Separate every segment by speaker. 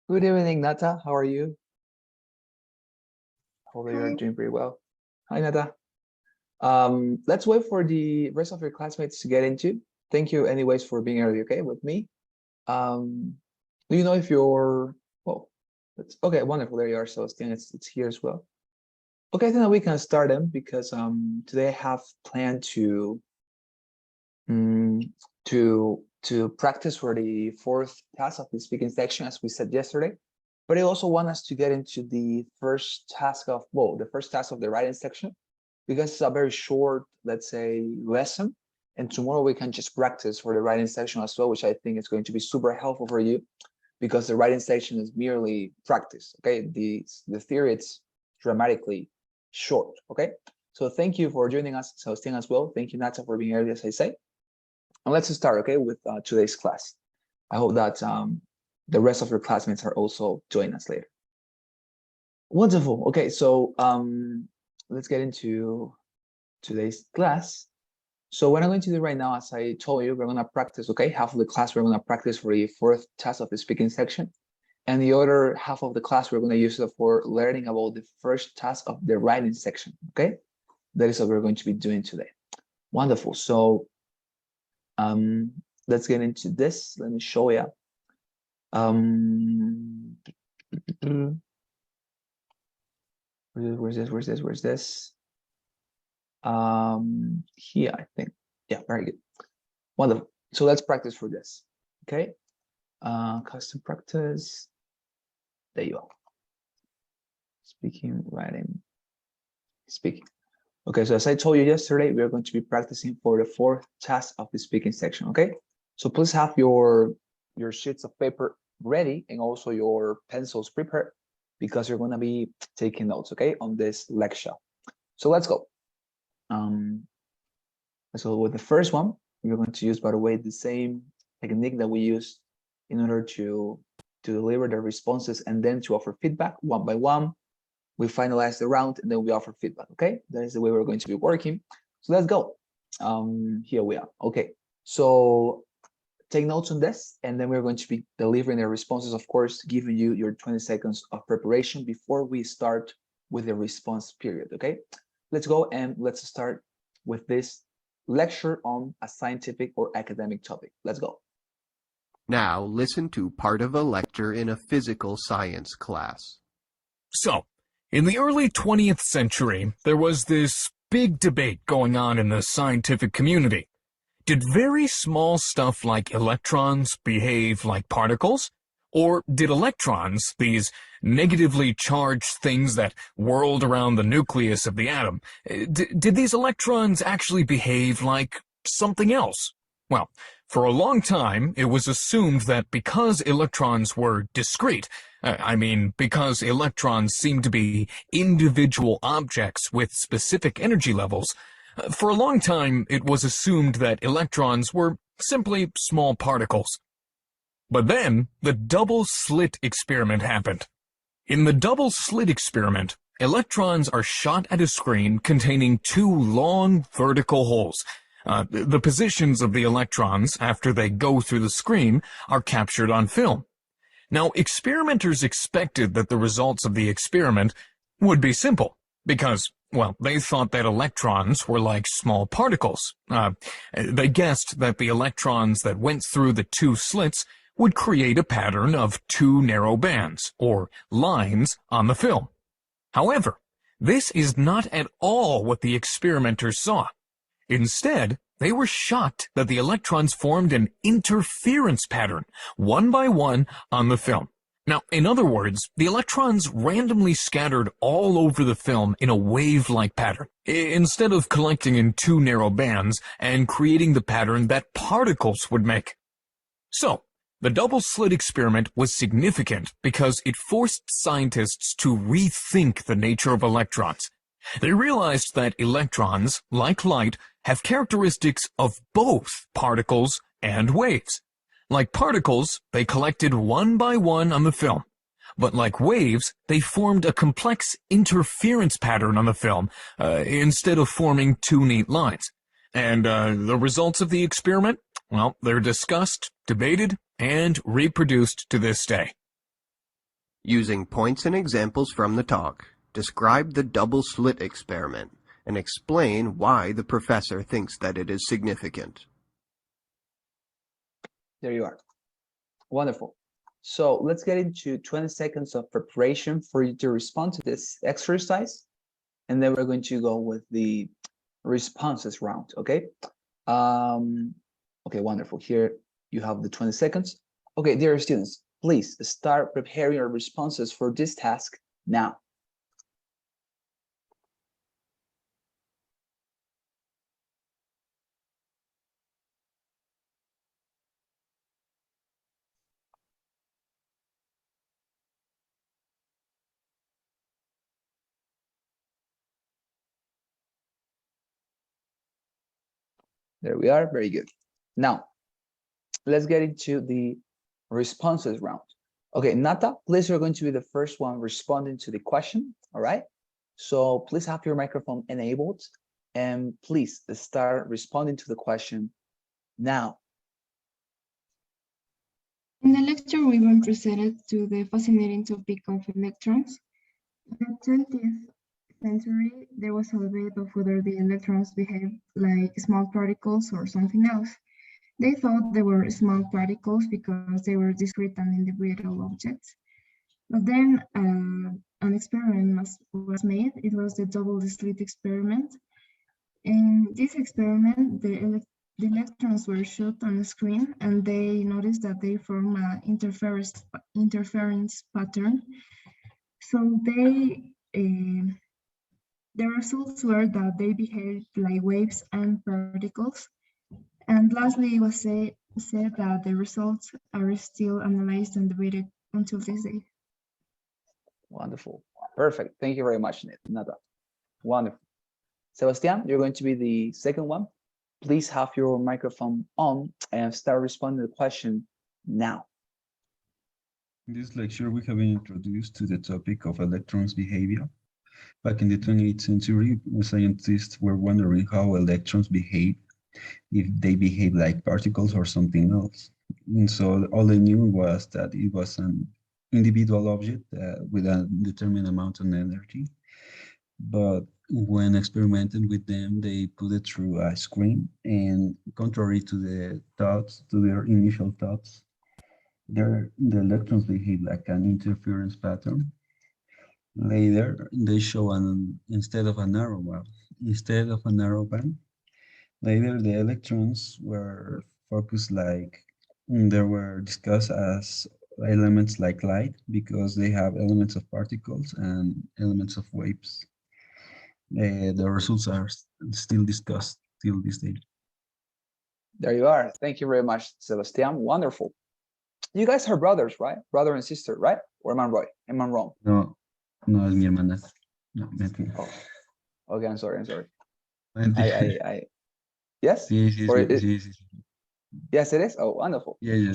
Speaker 1: Good evening, Nata. How are you? Hope you're
Speaker 2: Hi.
Speaker 1: doing pretty well. Hi, Nata. Let's wait for the rest of your classmates to get into. Thank you anyways for being early, okay, with me. Um, do you know if you're, well, it's okay, wonderful. There you are. So it's here as well. Okay, I think that we can start them because today I have planned um, to practice for the fourth task of the speaking section, as we said yesterday. But I also want us to get into the first task of, well, the first task of the writing section, because it's a very short, let's say, lesson. And tomorrow we can just practice for the writing section as well, which I think is going to be super helpful for you, because the writing section is merely practice. Okay, the theory it's dramatically short. Okay, so thank you for joining us, Celestine, as well. Thank you, Nata, for being early, as I say. And let's start, okay, with today's class. I hope that the rest of your classmates are also joining us later. Wonderful. Okay, so let's get into today's class. So what I'm going to do right now, as I told you, we're going to practice, okay? Half of the class, we're going to practice for the fourth task of the speaking section. And the other half of the class, we're going to use it for learning about the first task of the writing section, okay? That is what we're going to be doing today. Wonderful. So let's get into this. Let me show you. Where's this? Here, I think. Yeah, very good. Wonderful. So let's practice for this. Okay. Custom practice. There you are. Speaking, writing, speaking. Okay, so as I told you yesterday, we are going to be practicing for the fourth task of the speaking section. Okay, so please have your sheets of paper ready and also your pencils prepared, because you're going to be taking notes, okay, on this lecture. So let's go. So with the first one, we're going to use, by the way, the same technique that we use in order to deliver the responses and then to offer feedback one by one. We finalize the round and then we offer feedback. Okay, that is the way we're going to be working. So let's go. Here we are. Okay, so take notes on this, and then we're going to be delivering the responses, of course, giving you your 20 seconds of preparation before we start with the response period. Okay, let's go and let's start with this lecture on a scientific or academic topic. Let's go.
Speaker 3: Now listen to part of a lecture in a physical science class.
Speaker 4: So, in the early 20th century, there was this big debate going on in the scientific community. Did very small stuff like electrons behave like particles? Or did electrons, these negatively charged things that whirled around the nucleus of the atom, did these electrons actually behave like something else? Well, for a long time, it was assumed that because electrons were discrete, because electrons seem to be individual objects with specific energy levels, for a long time it was assumed that electrons were simply small particles. But then, the double-slit experiment happened. In the double-slit experiment, electrons are shot at a screen containing two long vertical holes. The positions of the electrons after they go through the screen are captured on film. Now, experimenters expected that the results of the experiment would be simple, because, well, they thought that electrons were like small particles. They guessed that the electrons that went through the two slits would create a pattern of two narrow bands, or lines, on the film. However, this is not at all what the experimenters saw. Instead, they were shocked that the electrons formed an interference pattern, one by one, on the film. Now, in other words, the electrons randomly scattered all over the film in a wave-like pattern, instead of collecting in two narrow bands and creating the pattern that particles would make. So, the double-slit experiment was significant because it forced scientists to rethink the nature of electrons. They realized that electrons, like light, have characteristics of both particles and waves. Like particles, they collected one by one on the film. But like waves, they formed a complex interference pattern on the film, instead of forming two neat lines. And the results of the experiment? Well, they're discussed, debated, and reproduced to this day.
Speaker 3: Using points and examples from the talk, describe the double slit experiment and explain why the professor thinks that it is significant.
Speaker 1: There you are. Wonderful. So let's get into 20 seconds of preparation for you to respond to this exercise. And then we're going to go with the responses round, okay? Okay, wonderful. Here you have the 20 seconds. Okay, dear students, please start preparing your responses for this task now. There we are, very good. Now, let's get into the responses round. Okay, Nata, please, you're going to be the first one responding to the question, all right? So please have your microphone enabled and please start responding to the question now.
Speaker 2: In the lecture, we were presented to the fascinating topic of electrons. In the 20th century, there was a debate of whether the electrons behave like small particles or something else. They thought they were small particles because they were discrete and individual objects. But then an experiment was made. It was the double slit experiment. In this experiment, the electrons were shot on a screen, and they noticed that they form an interference pattern. So the results were that they behaved like waves and particles. And lastly, it was said that the results are still analyzed and debated until this day.
Speaker 1: Wonderful. Perfect. Thank you very much, Nata. Wonderful. Sebastian, you're going to be the second one. Please have your microphone on and start responding to the question now.
Speaker 5: In this lecture, we have been introduced to the topic of electrons' behavior. Back in the 20th century, scientists were wondering how electrons behave, if they behave like particles or something else. And so all they knew was that it was an individual object with a determined amount of energy. But when experimenting with them, they put it through a screen, and contrary to their initial thoughts, the electrons behave like an interference pattern. Later, they show instead of a narrow band, later the electrons were focused like they were discussed as elements like light because they have elements of particles and elements of waves. The results are still discussed till this day.
Speaker 1: There you are. Thank you very much, Sebastian. Wonderful. You guys are brothers, right? Brother and sister, right? Or am I right? Am I wrong?
Speaker 5: No, no es mi hermana. No, mentira.
Speaker 1: Oh. Okay, I'm sorry.
Speaker 5: Mentira.
Speaker 1: Yes?
Speaker 5: Sí, sí,
Speaker 1: Or
Speaker 5: sí, sí.
Speaker 1: Yes, it is? Oh, wonderful.
Speaker 5: Yeah.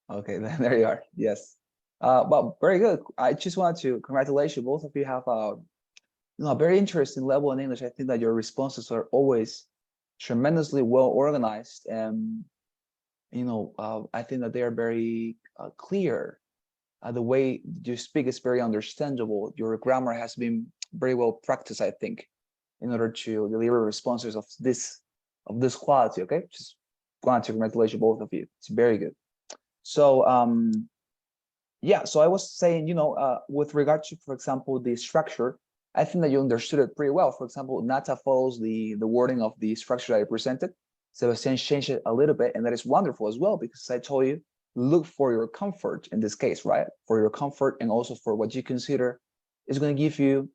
Speaker 1: Okay, then there you are. Yes. Well, very good. I just want to congratulate you. Both of you have a very interesting level in English. I think that your responses are always tremendously well organized, and I think that they are very clear. The way you speak is very understandable. Your grammar has been very well practiced, I think, in order to deliver responses of this quality. Okay, just want to congratulate you, both of you. It's very good. So yeah, so I was saying, with regard to, for example, the structure, I think that you understood it pretty well. For example, Nata follows the wording of the structure that I presented. Sebastian changed it a little bit, and that is wonderful as well, because I told you, look for your comfort in this case, right? For your comfort, and also for what you consider is going to give you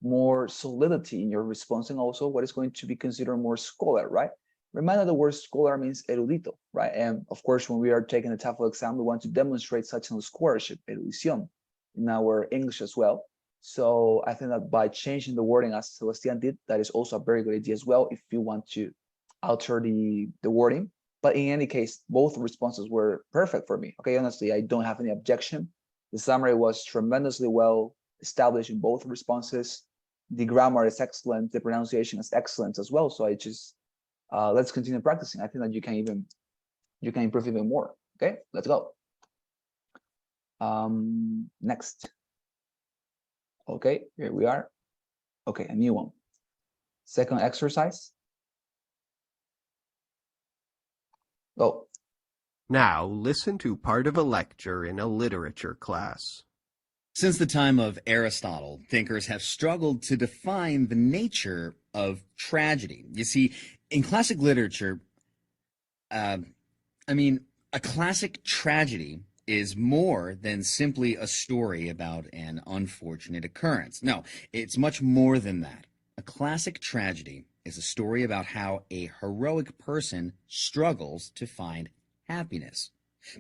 Speaker 1: more solidity in your response, and also what is going to be considered more scholar, right? Remember, the word scholar means erudito, right? And of course, when we are taking the TOEFL exam, we want to demonstrate such a scholarship, erudición, in our English as well. So I think that by changing the wording as Sebastian did, that is also a very good idea as well if you want to alter the wording. But in any case, both responses were perfect for me. Okay, honestly, I don't have any objection. The summary was tremendously well established in both responses. The grammar is excellent. The pronunciation is excellent as well. So I just let's continue practicing. I think that you can improve even more. Okay, let's go. Next. Okay, here we are. Okay, a new one. Second exercise. Go.
Speaker 3: Now listen to part of a lecture in a literature class.
Speaker 6: Since the time of Aristotle, thinkers have struggled to define the nature of tragedy. You see, in classic literature, a classic tragedy is more than simply a story about an unfortunate occurrence. No, it's much more than that. A classic tragedy is a story about how a heroic person struggles to find happiness.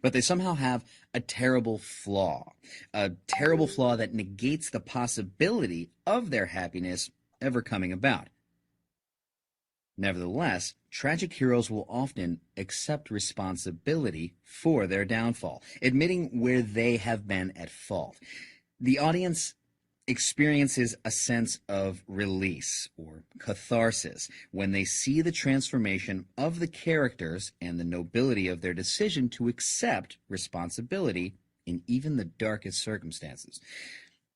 Speaker 6: But they somehow have a terrible flaw that negates the possibility of their happiness ever coming about. Nevertheless, tragic heroes will often accept responsibility for their downfall, admitting where they have been at fault. The audience experiences a sense of release or catharsis when they see the transformation of the characters and the nobility of their decision to accept responsibility in even the darkest circumstances.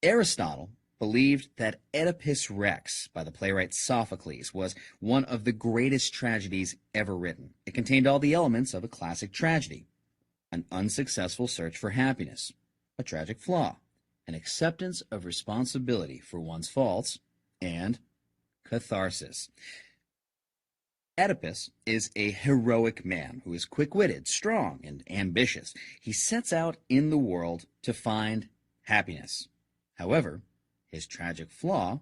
Speaker 6: Aristotle believed that Oedipus Rex by the playwright Sophocles was one of the greatest tragedies ever written. It contained all the elements of a classic tragedy: an unsuccessful search for happiness, a tragic flaw, an acceptance of responsibility for one's faults, and catharsis. Oedipus is a heroic man who is quick-witted, strong, and ambitious. He sets out in the world to find happiness. However, his tragic flaw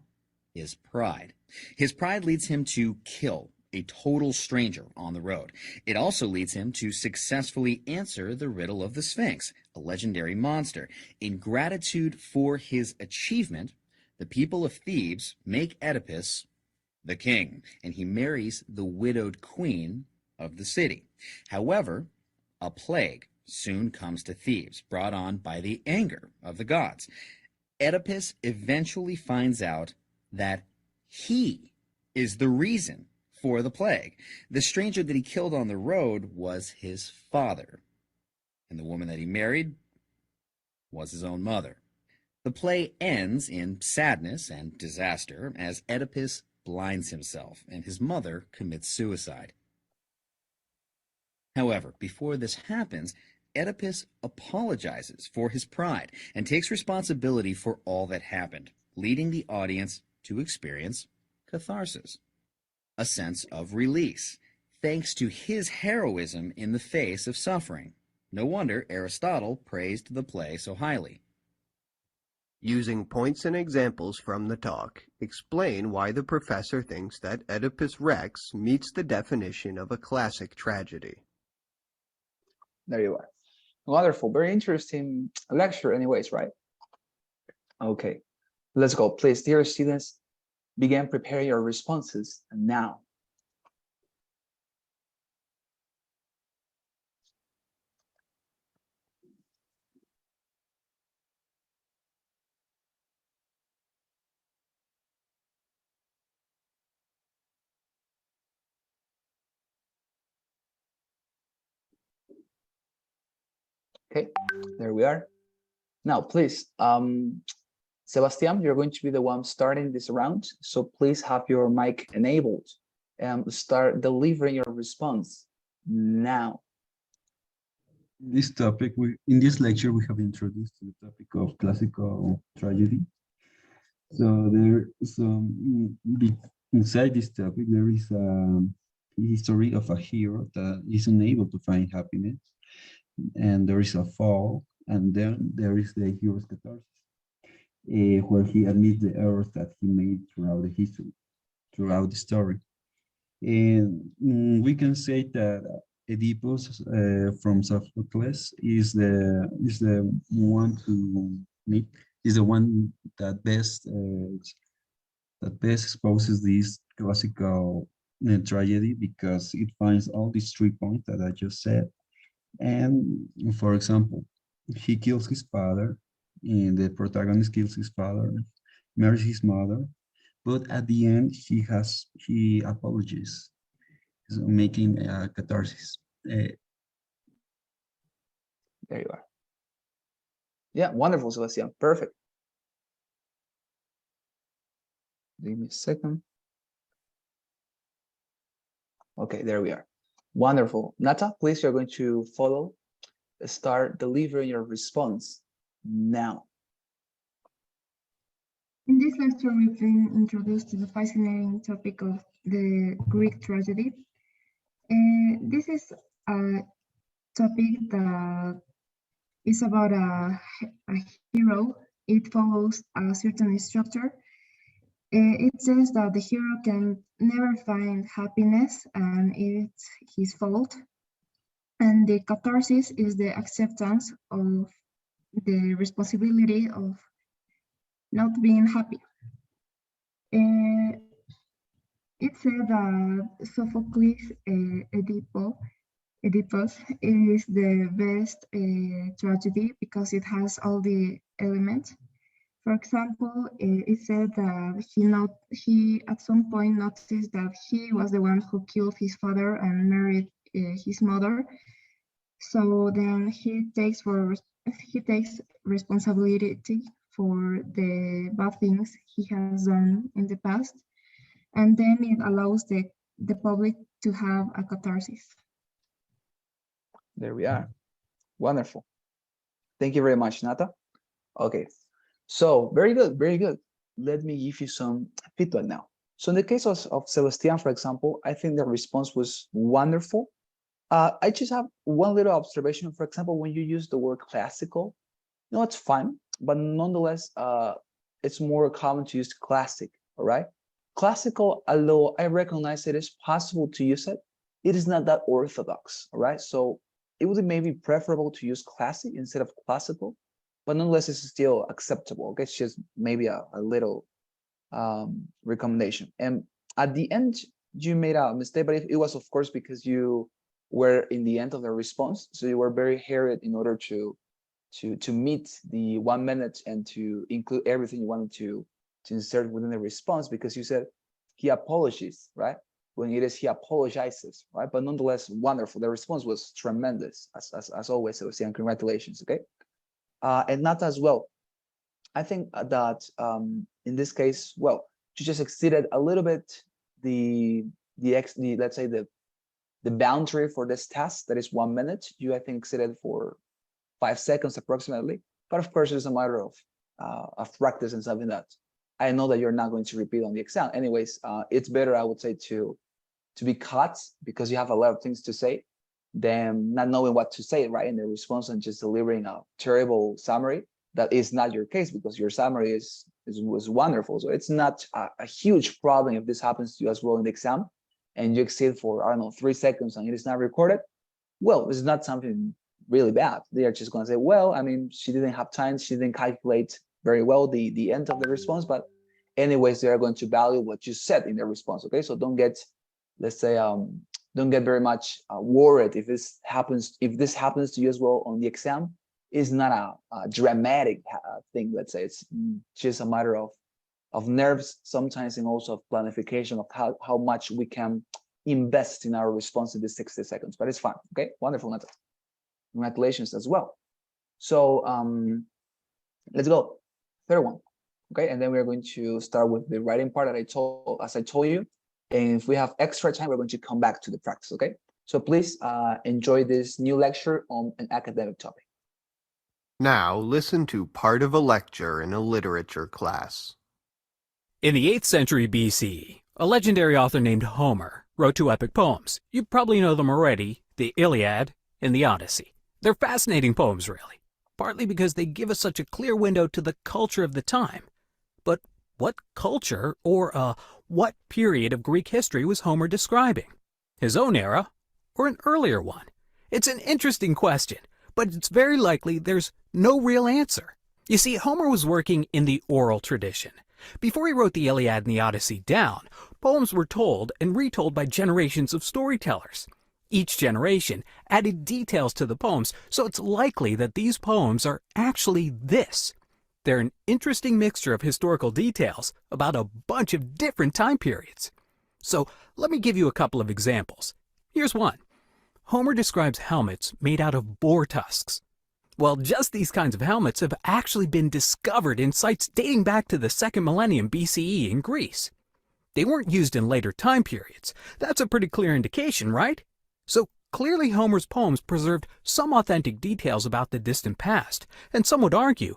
Speaker 6: is pride. His pride leads him to kill a total stranger on the road. It also leads him to successfully answer the riddle of the Sphinx, a legendary monster. In gratitude for his achievement, the people of Thebes make Oedipus the king, and he marries the widowed queen of the city. However, a plague soon comes to Thebes, brought on by the anger of the gods. Oedipus eventually finds out that he is the reason for the plague. The stranger that he killed on the road was his father, and the woman that he married was his own mother. The play ends in sadness and disaster as Oedipus blinds himself and his mother commits suicide. However, before this happens, Oedipus apologizes for his pride and takes responsibility for all that happened, leading the audience to experience catharsis, a sense of release, thanks to his heroism in the face of suffering. No wonder Aristotle praised the play so highly.
Speaker 3: Using points and examples from the talk, explain why the professor thinks that Oedipus Rex meets the definition of a classic tragedy.
Speaker 1: There you are. Wonderful, very interesting lecture anyways, right? Okay, let's go. Please, dear students, begin preparing your responses now. Okay, there we are. Now, please, Sebastian, you're going to be the one starting this round, so please have your mic enabled and start delivering your response now.
Speaker 5: This topic, in this lecture, we have introduced the topic of classical tragedy. So inside this topic, there is a history of a hero that is unable to find happiness, and there is a fall, and then there is the hero's catharsis, where he admits the errors that he made throughout the history, throughout the story. And we can say that Oedipus from Sophocles is the one to meet, is the one that best exposes this classical tragedy, because it finds all these 3 points that I just said. And for example, he kills his father, and the protagonist kills his father, marries his mother, but at the end he apologizes, so making a catharsis.
Speaker 1: There you are. Yeah, wonderful, Sebastian. Perfect. Give me a second. Okay, there we are. Wonderful. Nata, please, you're going to start delivering your response now.
Speaker 2: In this lecture, we've been introduced to the fascinating topic of the Greek tragedy. This is a topic that is about a hero. It follows a certain structure. It says that the hero can never find happiness and it's his fault. And the catharsis is the acceptance of the responsibility of not being happy. It said that Sophocles' Oedipus is the best tragedy because it has all the elements. For example, it said that he at some point noticed that he was the one who killed his father and married his mother. So then he takes responsibility for the bad things he has done in the past, and then it allows the public to have a catharsis.
Speaker 1: There we are. Wonderful. Thank you very much, Nata. Okay, so very good, very good. Let me give you some feedback now. So in the case of Sebastian, for example, I think the response was wonderful. I just have one little observation. For example, when you use the word classical, no, it's fine, but nonetheless, it's more common to use classic, all right? Classical, although I recognize it is possible to use it, it is not that orthodox, all right? So it would maybe preferable to use classic instead of classical, but nonetheless, it's still acceptable. Okay, it's just maybe a little recommendation. And at the end, you made a mistake, but it was, of course, because you were in the end of the response. So you were very hurried in order to meet the 1 minute and to include everything you wanted to insert within the response, because you said he apologizes, right? When it is he apologizes, right? But nonetheless, wonderful. The response was tremendous, as always, Sebastian. Congratulations, okay? And Nata as well. I think that in this case, well, you just exceeded a little bit the let's say the boundary for this task, that is 1 minute. You, I think, exceeded for 5 seconds approximately. But of course, it's a matter of practice and something that I know that you're not going to repeat on the exam. Anyways, it's better, I would say, to be caught because you have a lot of things to say than not knowing what to say, right, in the response and just delivering a terrible summary. That is not your case, because your summary was wonderful. So it's not a huge problem if this happens to you as well in the exam and you exceed for, I don't know, 3 seconds and it is not recorded. Well, it's not something really bad. They are just going to say, well, I mean, she didn't have time, she didn't calculate very well the end of the response, but anyways, they are going to value what you said in the response. Okay, so don't get, let's say, don't get very much worried if this happens to you as well on the exam. It's not a dramatic thing. Let's say it's just a matter of nerves sometimes, and also of planification of how much we can invest in our response in the 60 seconds. But it's fine. Okay, wonderful, Nata. Congratulations as well. So let's go. Third one. Okay, and then we're going to start with the writing part that as I told you. And if we have extra time, we're going to come back to the practice. Okay, so please enjoy this new lecture on an academic topic.
Speaker 3: Now listen to part of a lecture in a literature class.
Speaker 7: In the 8th century BC, a legendary author named Homer wrote 2 epic poems. You probably know them already, the Iliad and the Odyssey. They're fascinating poems, really, partly because they give us such a clear window to the culture of the time. But what culture or what period of Greek history was Homer describing? His own era or an earlier one? It's an interesting question, but it's very likely there's no real answer. You see, Homer was working in the oral tradition. Before he wrote the Iliad and the Odyssey down, poems were told and retold by generations of storytellers. Each generation added details to the poems, so it's likely that these poems are actually this. They're an interesting mixture of historical details about a bunch of different time periods. So let me give you a couple of examples. Here's one. Homer describes helmets made out of boar tusks. Well, just these kinds of helmets have actually been discovered in sites dating back to the second millennium BCE in Greece. They weren't used in later time periods. That's a pretty clear indication, right? So clearly Homer's poems preserved some authentic details about the distant past, and some would argue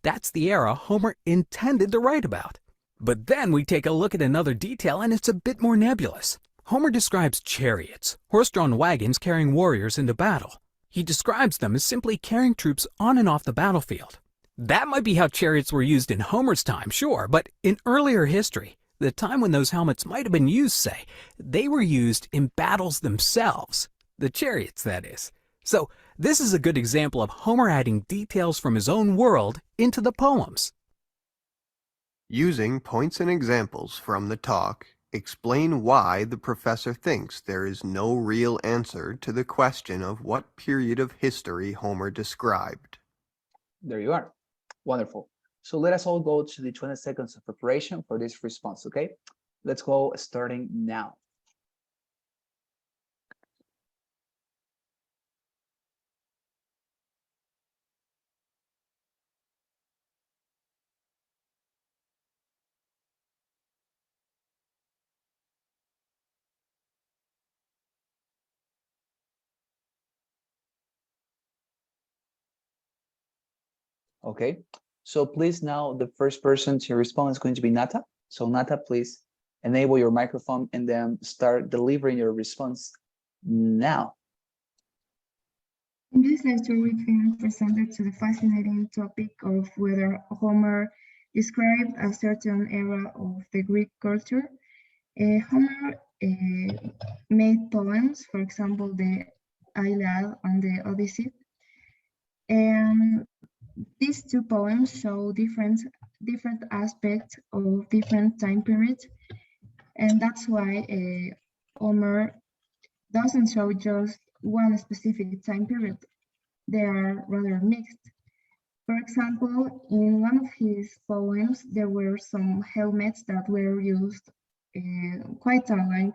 Speaker 7: that's the era Homer intended to write about. But then we take a look at another detail and it's a bit more nebulous. Homer describes chariots, horse-drawn wagons carrying warriors into battle. He describes them as simply carrying troops on and off the battlefield. That might be how chariots were used in Homer's time, sure, but in earlier history, the time when those helmets might have been used, say, they were used in battles themselves. The chariots, that is. So this is a good example of Homer adding details from his own world into the poems.
Speaker 3: Using points and examples from the talk, explain why the professor thinks there is no real answer to the question of what period of history Homer described.
Speaker 1: There you are. Wonderful. So let us all go to the 20 seconds of preparation for this response, okay? Let's go starting now. Okay, so please now the first person to respond is going to be Nata. So Nata, please enable your microphone and then start delivering your response now.
Speaker 2: In this lecture, we can presented to the fascinating topic of whether Homer described a certain era of the Greek culture. Homer made poems, for example, the Iliad and the Odyssey. And these two poems show different aspects of different time periods. And that's why Homer doesn't show just one specific time period. They are rather mixed. For example, in one of his poems, there were some helmets that were used quite a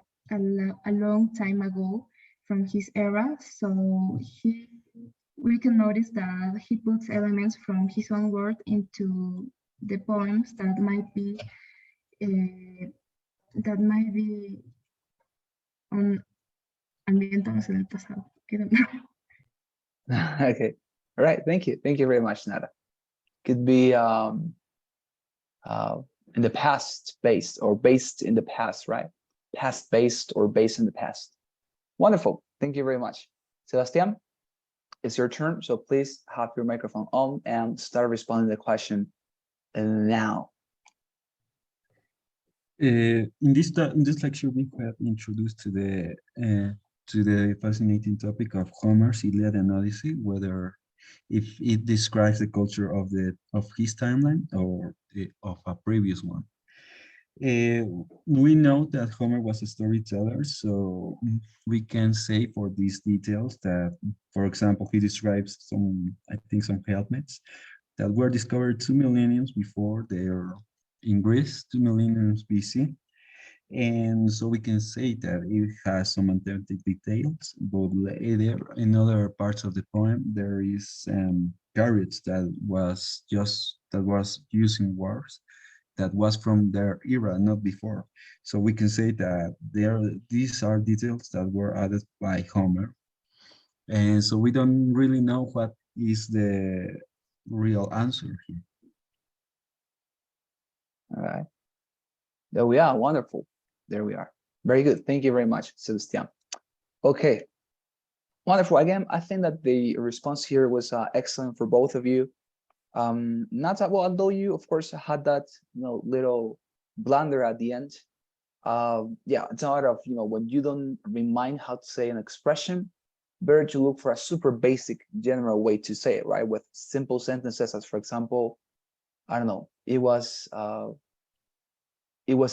Speaker 2: long time ago from his era. So we can notice that he puts elements from his own world into the poems that might be ambientados en el pasado. I don't know.
Speaker 1: Okay, all right, thank you. Thank you very much, Nata. Could be in the past based or based in the past, right? Past based or based in the past. Wonderful, thank you very much. Sebastian, it's your turn, so please have your microphone on and start responding to the question now.
Speaker 5: In this lecture, we have introduced to the fascinating topic of Homer's Iliad and Odyssey, whether if it describes the culture of his timeline or of a previous one. We know that Homer was a storyteller, so we can say for these details that, for example, he describes some helmets that were discovered 2 millenniums before they're in Greece, 2 millenniums BC. And so we can say that it has some authentic details, but later in other parts of the poem, there is chariots that was using wars that was from their era, not before. So we can say that these are details that were added by Homer. And so we don't really know what is the real answer here.
Speaker 1: All right, there we are, wonderful. There we are. Very good. Thank you very much, Sebastian. Okay, wonderful. Again, I think that the response here was excellent for both of you. Not that well, although you, of course, had that little blunder at the end. Yeah, it's a matter of when you don't remind how to say an expression, better to look for a super basic general way to say it, right? With simple sentences, as for example, I don't know, it was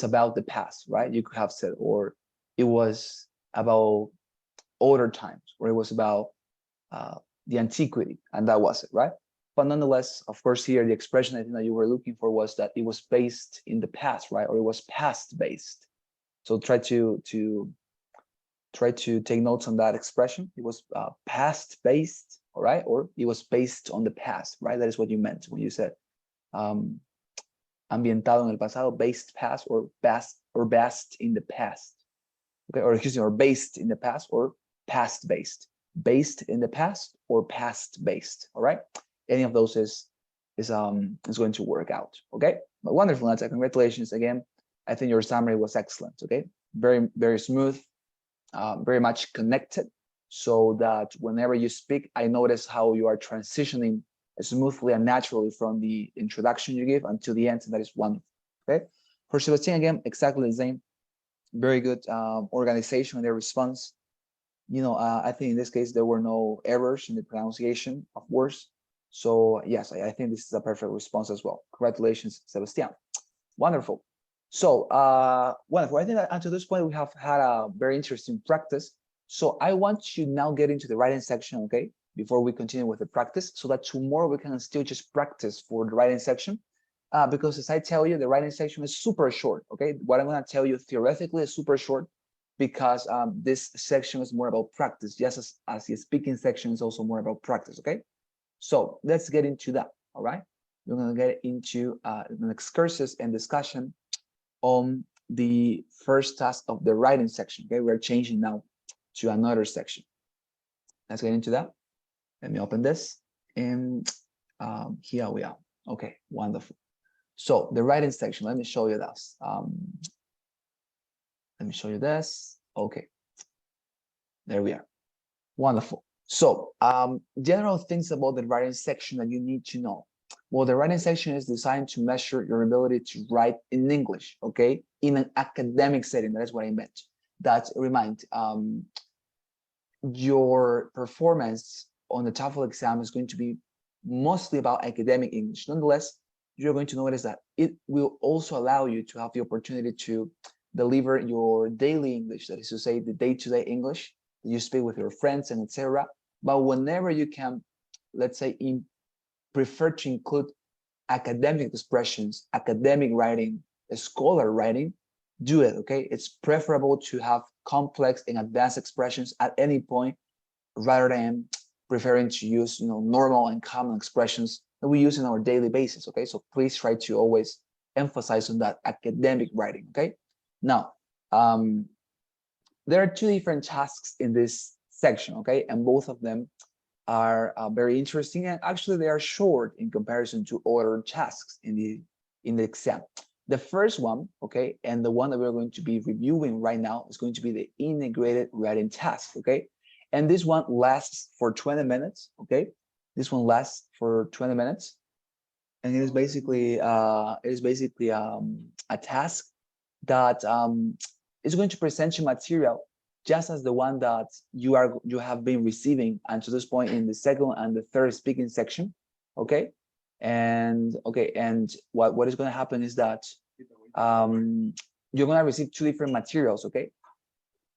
Speaker 1: about the past, right? You could have said, or it was about older times, or it was about the antiquity, and that was it, right? But nonetheless, of course, here the expression I think that you were looking for was that it was based in the past, right? Or it was past based. So try to try to take notes on that expression. It was past based, all right, or it was based on the past, right? That is what you meant when you said ambientado en el pasado, based past, or based in the past. Okay, or excuse me, or based in the past, or past based. Based in the past or past based. All right, any of those is going to work out. Okay, but wonderful, Nata. Congratulations again. I think your summary was excellent. Okay, very, very smooth, very much connected, so that whenever you speak, I notice how you are transitioning smoothly and naturally from the introduction you give until the end, and that is wonderful. Okay, for Sebastian, again, exactly the same. Very good organization in their response. You know, I think in this case there were no errors in the pronunciation of words. So yes, I think this is a perfect response as well. Congratulations, Sebastian. Wonderful. So wonderful. I think that until this point we have had a very interesting practice. So I want to now get into the writing section, okay, before we continue with the practice, so that tomorrow we can still just practice for the writing section. Because as I tell you, the writing section is super short, okay? What I'm gonna tell you theoretically is super short, because this section is more about practice, just as the speaking section is also more about practice, okay? So let's get into that, all right? We're gonna get into an excursus and discussion on the first task of the writing section, okay? We're changing now to another section. Let's get into that. Let me open this, and here we are. Okay, wonderful. So the writing section, let me show you this. Let me show you this. Okay, there we are. Wonderful. So general things about the writing section that you need to know. Well, the writing section is designed to measure your ability to write in English, okay, in an academic setting. That is what I meant. That remind your performance on the TOEFL exam is going to be mostly about academic English. Nonetheless, you're going to notice that it will also allow you to have the opportunity to deliver your daily English, that is to say, the day-to-day English that you speak with your friends and etc. But whenever you can, let's say, prefer to include academic expressions, academic writing, scholar writing, do it, okay? It's preferable to have complex and advanced expressions at any point rather than preferring to use, normal and common expressions that we use in our daily basis, okay? So please try to always emphasize on that academic writing, okay? Now, there are two different tasks in this section, okay? And both of them are very interesting, and actually they are short in comparison to other tasks in the exam. The first one, okay, and the one that we're going to be reviewing right now is going to be the integrated writing task, okay? And this one lasts for 20 minutes, okay? This one lasts for 20 minutes. And it is basically a task that is going to present you material just as the one that you have been receiving until this point in the second and the third speaking section, okay? And what is going to happen is that you're going to receive two different materials, okay?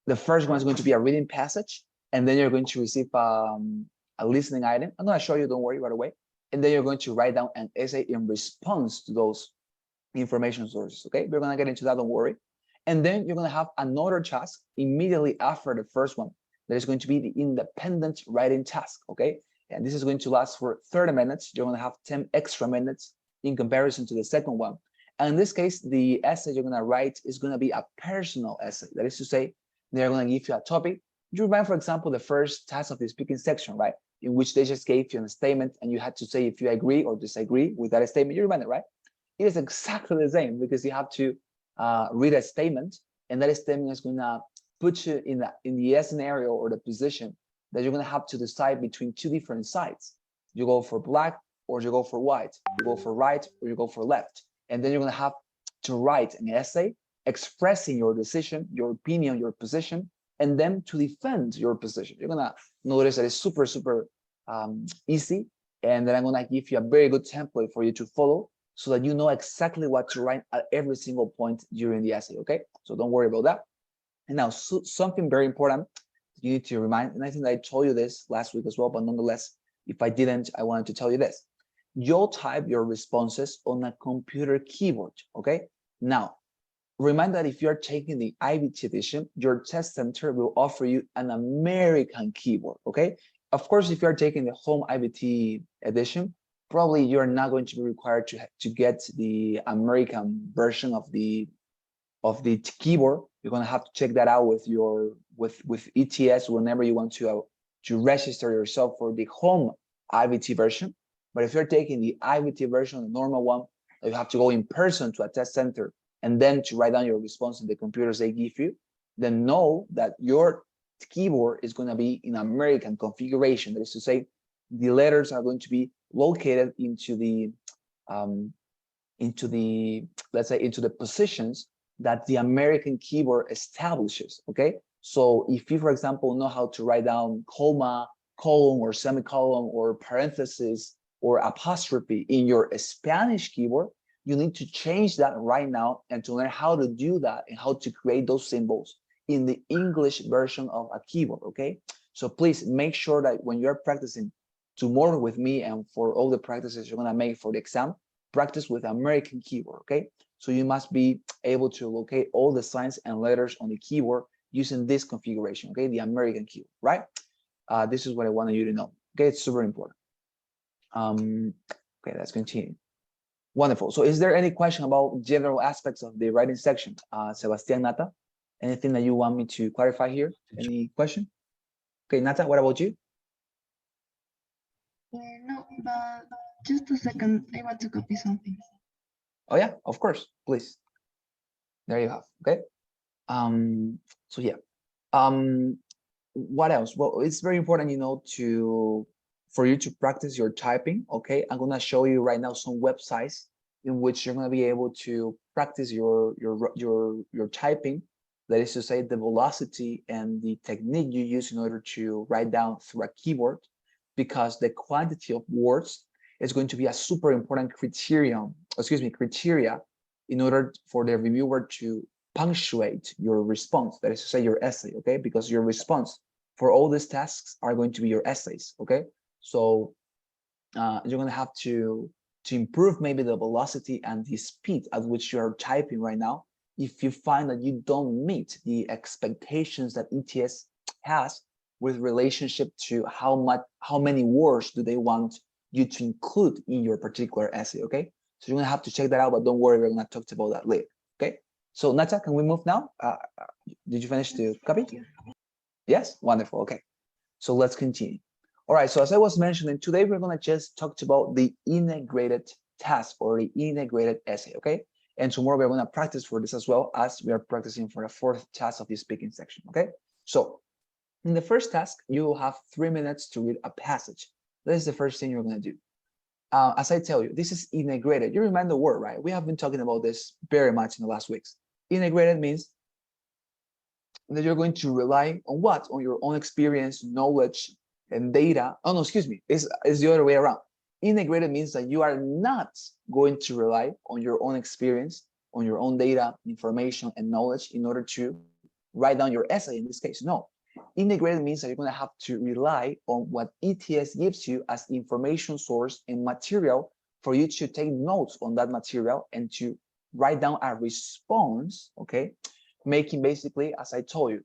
Speaker 1: The first one is going to be a reading passage, and then you're going to receive a listening item. I'm going to show you, don't worry, right away. And then you're going to write down an essay in response to those information sources, okay? We're going to get into that, don't worry. And then you're going to have another task immediately after the first one. That is going to be the independent writing task, okay? And this is going to last for 30 minutes. You're going to have 10 extra minutes in comparison to the second one. And in this case, the essay you're going to write is going to be a personal essay. That is to say, they're going to give you a topic. You remember, for example, the first task of the speaking section, right? In which they just gave you a statement and you had to say if you agree or disagree with that statement. You remember, right? It is exactly the same because you have to read a statement, and that statement is going to put you in the scenario or the position that you're going to have to decide between two different sides. You go for black or you go for white. You go for right or you go for left. And then you're going to have to write an essay expressing your decision, your opinion, your position, and then to defend your position. You're going to notice that it's super, super easy, and then I'm going to give you a very good template for you to follow so that you know exactly what to write at every single point during the essay, okay? So don't worry about that. And now, something very important you need to remind, and I think I told you this last week as well, but nonetheless, if I didn't, I wanted to tell you this. You'll type your responses on a computer keyboard, okay? Now, remind that if you're taking the IBT edition, your test center will offer you an American keyboard, okay? Of course, if you're taking the home IBT edition, probably you're not going to be required to get the American version of the keyboard. You're going to have to check that out with your with ETS whenever you want to register yourself for the home IBT version. But if you're taking the IBT version, the normal one, you have to go in person to a test center and then to write down your response in the computers they give you, then know that your keyboard is going to be in American configuration. That is to say, the letters are going to be located into the let's say into the positions that the American keyboard establishes. Okay, so if you, for example, know how to write down comma, colon, or semicolon, or parenthesis, or apostrophe in your Spanish keyboard, you need to change that right now and to learn how to do that and how to create those symbols in the English version of a keyboard. Okay, so please make sure that when you're practicing tomorrow with me and for all the practices you're going to make for the exam, practice with American keyboard. Okay, so you must be able to locate all the signs and letters on the keyboard using this configuration. Okay, the American keyboard, right? This is what I wanted you to know. Okay, it's super important. Okay, let's continue. Wonderful. So is there any question about general aspects of the writing section? Sebastian, Nata, anything that you want me to clarify here? Any question? Okay, Nata, what about you?
Speaker 2: No, but just a second. I want to copy something.
Speaker 1: Oh yeah, of course, please. There you have. Okay. So yeah. What else? Well, it's very important, you know, for you to practice your typing. Okay, I'm gonna show you right now some websites in which you're gonna be able to practice your typing. That is to say, the velocity and the technique you use in order to write down through a keyboard, because the quantity of words is going to be a super important criteria in order for the reviewer to punctuate your response, that is to say your essay, okay? Because your response for all these tasks are going to be your essays, okay? So you're gonna have to improve maybe the velocity and the speed at which you're typing right now. If you find that you don't meet the expectations that ETS has with relationship to how many words do they want you to include in your particular essay, okay? So you're gonna have to check that out, but don't worry, we're gonna talk about that later, okay? So Nata, can we move now? Did you finish the copy? Yes, wonderful, okay. So let's continue. All right, so as I was mentioning, today we're gonna just talk about the integrated task or the integrated essay, okay? And tomorrow we're gonna practice for this as well as we are practicing for the fourth task of the speaking section, okay? So in the first task, you will have 3 minutes to read a passage. That is the first thing you're gonna do. As I tell you, this is integrated. You remember the word, right? We have been talking about this very much in the last weeks. Integrated means that you're going to rely on what? On your own experience, knowledge, and data. Oh, no, excuse me. It's the other way around. Integrated means that you are not going to rely on your own experience, on your own data, information, and knowledge in order to write down your essay in this case. No. Integrated means that you're going to have to rely on what ETS gives you as information source and material for you to take notes on that material and to write down a response, okay? Making basically, as I told you,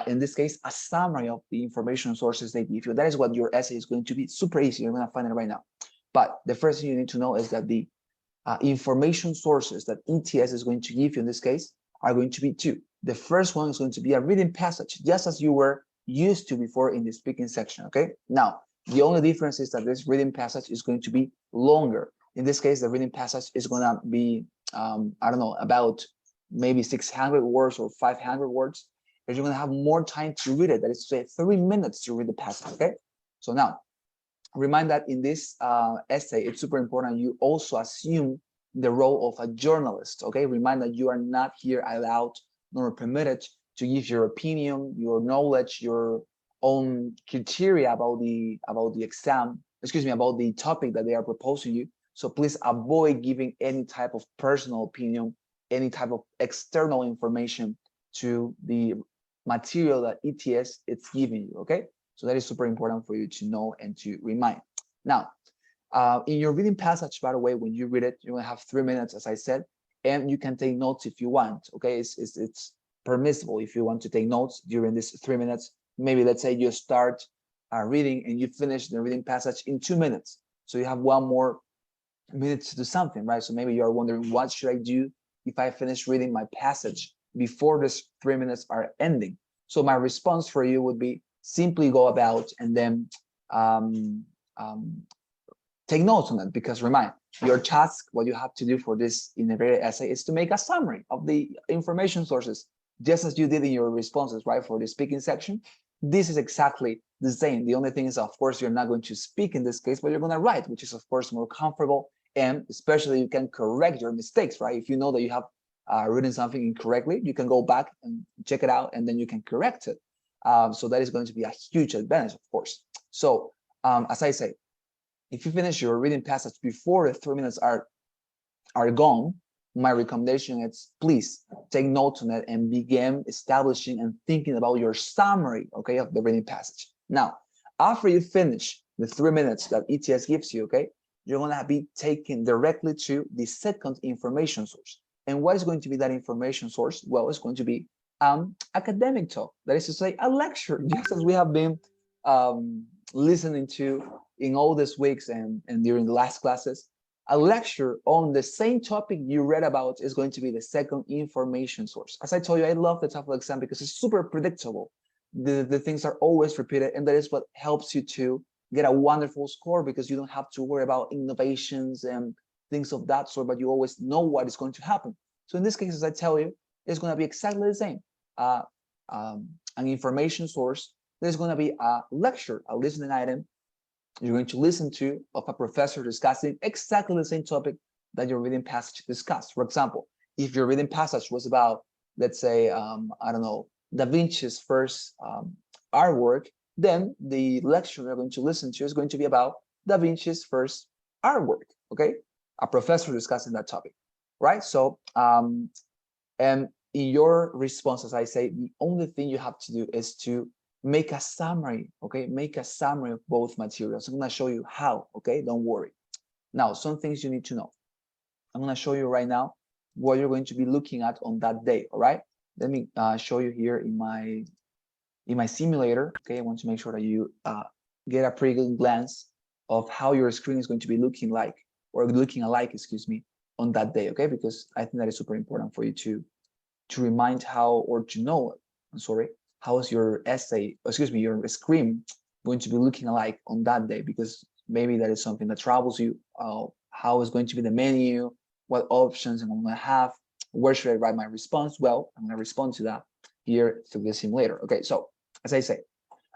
Speaker 1: in this case, a summary of the information sources they give you. That is what your essay is going to be. Super easy. You're going to find it right now. But the first thing you need to know is that the information sources that ETS is going to give you in this case are going to be two. The first one is going to be a reading passage, just as you were used to before in the speaking section, okay? Now, the only difference is that this reading passage is going to be longer. In this case, the reading passage is going to be, I don't know, about maybe 600 words or 500 words. And you're going to have more time to read it. That is to say, 3 minutes to read the passage, okay? So now, remind that in this essay, it's super important you also assume the role of a journalist, okay? Remind that you are not here allowed nor permitted to give your opinion, your knowledge, your own criteria about the exam, excuse me, about the topic that they are proposing you. So please avoid giving any type of personal opinion, any type of external information to the material that ETS is giving you, okay? So that is super important for you to know and to remind. Now, in your reading passage, by the way, when you read it, you're gonna have 3 minutes, as I said, and you can take notes if you want. Okay, it's permissible if you want to take notes during this 3 minutes. Maybe let's say you start reading and you finish the reading passage in 2 minutes, so you have 1 more minute to do something, right? So maybe you're wondering, what should I do if I finish reading my passage before this 3 minutes are ending? So my response for you would be simply go about and then take notes on it, because remind, your task, what you have to do for this in a very essay is to make a summary of the information sources, just as you did in your responses, right? For the speaking section, this is exactly the same. The only thing is, of course, you're not going to speak in this case, but you're going to write, which is, of course, more comfortable. And especially you can correct your mistakes, right? If you know that you have written something incorrectly, you can go back and check it out, and then you can correct it. So that is going to be a huge advantage, of course. So as I say, if you finish your reading passage before the 3 minutes are gone, my recommendation is please take notes on it and begin establishing and thinking about your summary, okay, of the reading passage. Now, after you finish the 3 minutes that ETS gives you, okay, you're going to be taken directly to the second information source. And what is going to be that information source? Well, it's going to be academic talk. That is to say, a lecture, just as we have been listening to in all these weeks and during the last classes. A lecture on the same topic you read about is going to be the second information source. As I told you, I love the TOEFL exam because it's super predictable. The things are always repeated, and that is what helps you to get a wonderful score, because you don't have to worry about innovations and things of that sort, but you always know what is going to happen. So in this case, as I tell you, it's going to be exactly the same. An information source, there's going to be a lecture, a listening item you're going to listen to of a professor discussing exactly the same topic that your reading passage discussed. For example, if your reading passage was about, let's say, I don't know, Da Vinci's first artwork, then the lecture you're going to listen to is going to be about Da Vinci's first artwork, okay? A professor discussing that topic, right? So, and in your response, as I say, the only thing you have to do is to make a summary, okay? Make a summary of both materials. I'm gonna show you how, okay? Don't worry. Now, some things you need to know. I'm gonna show you right now what you're going to be looking at on that day, all right? Let me show you here in my simulator, okay? I want to make sure that you get a pretty good glance of how your screen is going to be looking like, or looking alike, excuse me, on that day, okay? Because I think that is super important for you to remind how, or to know, I'm sorry, how is your essay, excuse me, your screen going to be looking alike on that day? Because maybe that is something that troubles you. How is going to be the menu? What options am I going to have? Where should I write my response? Well, I'm going to respond to that here through the simulator. Okay, so as I say,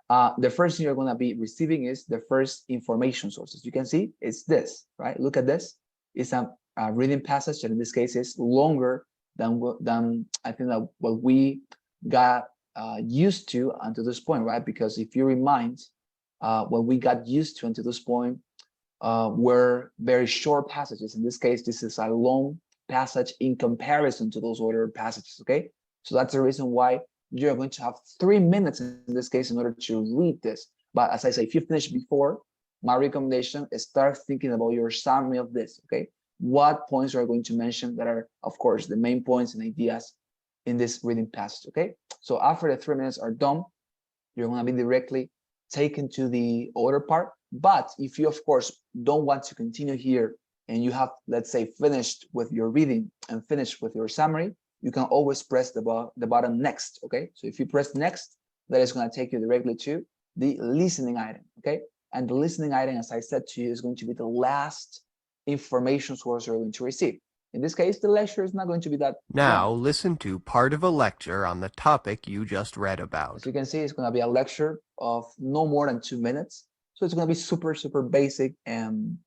Speaker 1: the first thing you're going to be receiving is the first information sources. You can see it's this, right? Look at this. It's a reading passage that in this case is longer than I think that what we got used to until this point, right? Because if you remind, what we got used to until this point were very short passages. In this case, this is a long passage in comparison to those other passages, okay? So that's the reason why you're going to have 3 minutes in this case in order to read this. But as I say, if you finish before, my recommendation is start thinking about your summary of this, okay? What points are you going to mention that are, of course, the main points and ideas in this reading passage, okay? So after the 3 minutes are done, you're going to be directly taken to the other part. But if you, of course, don't want to continue here and you have, let's say, finished with your reading and finished with your summary, you can always press the button next, okay? So if you press next, that is going to take you directly to the listening item, okay? And the listening item, as I said to you, is going to be the last information source you're going to receive. In this case, the lecture is not going to be that
Speaker 3: Now
Speaker 1: long.
Speaker 3: listen to part of a lecture on the topic you just read
Speaker 1: As
Speaker 3: about.
Speaker 1: you can see, it's going to be a lecture of no more than 2 minutes. So it's going to be super, super basic and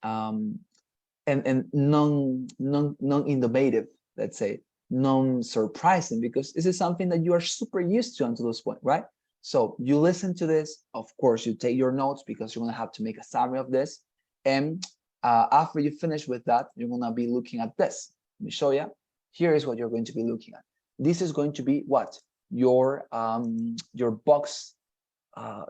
Speaker 1: non-innovative, let's say, non-surprising, because this is something that you are super used to until this point, right? So you listen to this, of course, you take your notes because you're going to have to make a summary of this. And after you finish with that, you're going to be looking at this. Let me show you. Here is what you're going to be looking at. This is going to be what? Your box,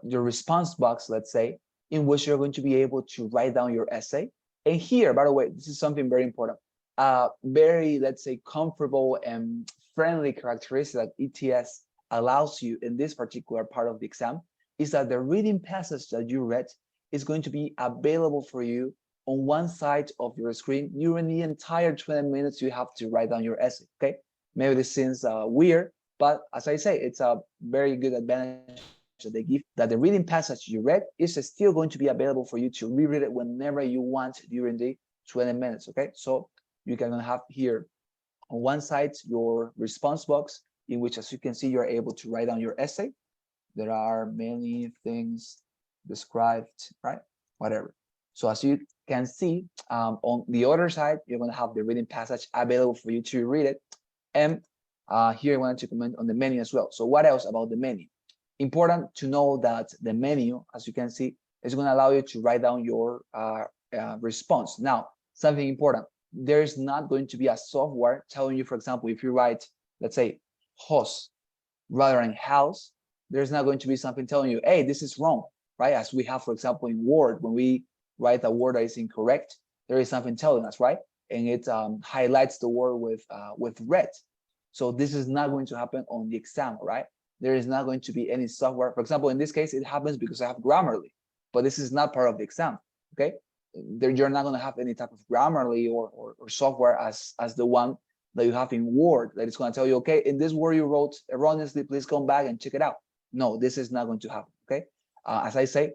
Speaker 1: your response box, let's say, in which you're going to be able to write down your essay. And here, by the way, this is something very important. very, let's say, comfortable and friendly characteristic that ETS allows you in this particular part of the exam is that the reading passage that you read is going to be available for you on one side of your screen during the entire 20 minutes you have to write down your essay, okay? Maybe this seems weird, but as I say, it's a very good advantage that they give, that the reading passage you read is still going to be available for you to reread it whenever you want during the 20 minutes, okay? So you can have here on one side your response box, in which, as you can see, you're able to write down your essay. There are many things described, right? Whatever. So as you can see, on the other side, you're going to have the reading passage available for you to read it. And here I wanted to comment on the menu as well. So what else about the menu? Important to know that the menu, as you can see, is going to allow you to write down your response. Now, something important, there is not going to be a software telling you, for example, if you write, let's say, house rather than house, there's not going to be something telling you, hey, this is wrong, right? As we have, for example, in Word, when we write a word that is incorrect, there is something telling us, right? And it highlights the word with red. So this is not going to happen on the exam, right? There is not going to be any software. For example, in this case, it happens because I have Grammarly, but this is not part of the exam, okay? You're not going to have any type of Grammarly or software as the one that you have in Word that is going to tell you, okay, in this word you wrote erroneously, please come back and check it out. No, this is not going to happen, okay? As I say,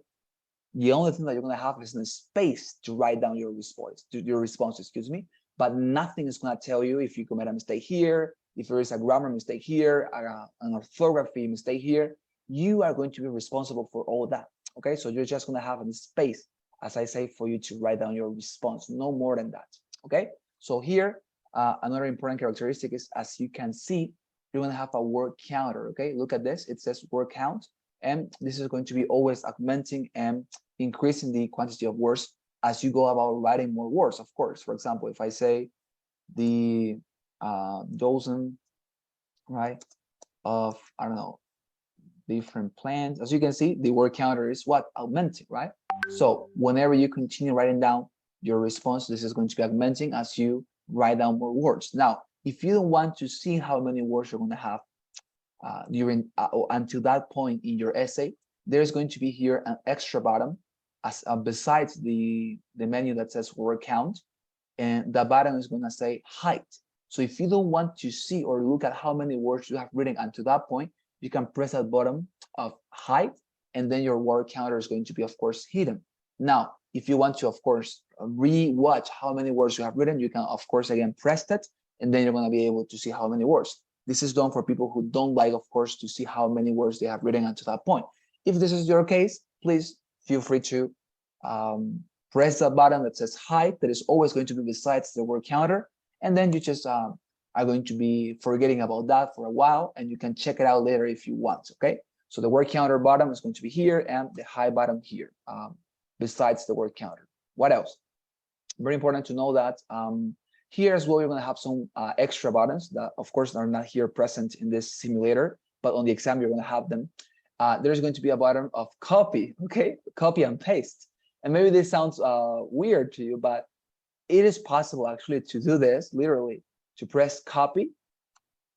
Speaker 1: the only thing that you're going to have is the space to write down your response, excuse me, but nothing is going to tell you if you commit a mistake here, if there is a grammar mistake here, an orthography mistake here. You are going to be responsible for all that, okay? So you're just going to have a space, as I say, for you to write down your response, no more than that, okay? So here, another important characteristic is, as you can see, you're going to have a word counter, okay? Look at this, it says word count, and this is going to be always augmenting and increasing the quantity of words as you go about writing more words, of course. For example, if I say the dozen, right, of, I don't know, different plants, as you can see, the word counter is what? Augmenting, right? So whenever you continue writing down your response, this is going to be augmenting as you write down more words. Now, if you don't want to see how many words you're going to have during until that point in your essay, there's going to be here an extra button as besides the menu that says word count, and the button is going to say height. So if you don't want to see or look at how many words you have written until that point, you can press that button of height, and then your word counter is going to be, of course, hidden. Now, if you want to, of course, re-watch how many words you have written, you can, of course, again, press that, and then you're going to be able to see how many words. This is done for people who don't like, of course, to see how many words they have written until that point. If this is your case, please feel free to press the button that says height, that is always going to be besides the word counter, and then you just are going to be forgetting about that for a while, and you can check it out later if you want, okay? So the word counter button is going to be here, and the high button here, besides the word counter. What else? Very important to know that here as well, you're going to have some extra buttons that, of course, are not here present in this simulator, but on the exam, you're going to have them. There's going to be a button of copy, okay? Copy and paste. And maybe this sounds weird to you, but it is possible actually to do this, literally, to press copy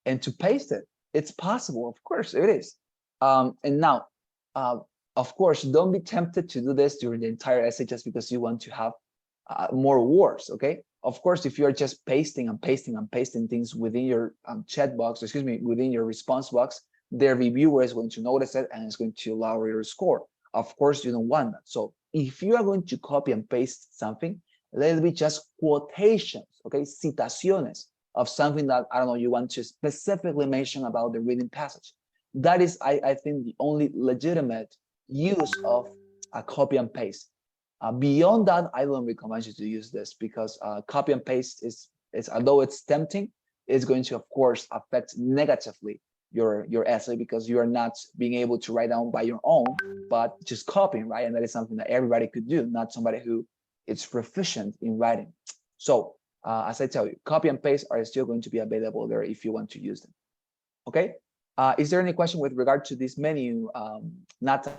Speaker 1: and to paste it. It's possible, of course it is. And now, of course, don't be tempted to do this during the entire essay just because you want to have more words, okay? Of course, if you're just pasting and pasting and pasting things within your chat box, excuse me, within your response box, the reviewer is going to notice it and it's going to lower your score. Of course, you don't want that. So if you are going to copy and paste something, let it be just quotations, okay? Citaciones of something that, I don't know, you want to specifically mention about the reading passage. That is, I think, the only legitimate use of a copy and paste. Beyond that, I don't recommend you to use this because copy and paste is although it's tempting, it's going to, of course, affect negatively your essay because you are not being able to write down by your own, but just copying, right? And that is something that everybody could do, not somebody who is proficient in writing. So as I tell you, copy and paste are still going to be available there if you want to use them. Okay. Is there any question with regard to this menu, Nata?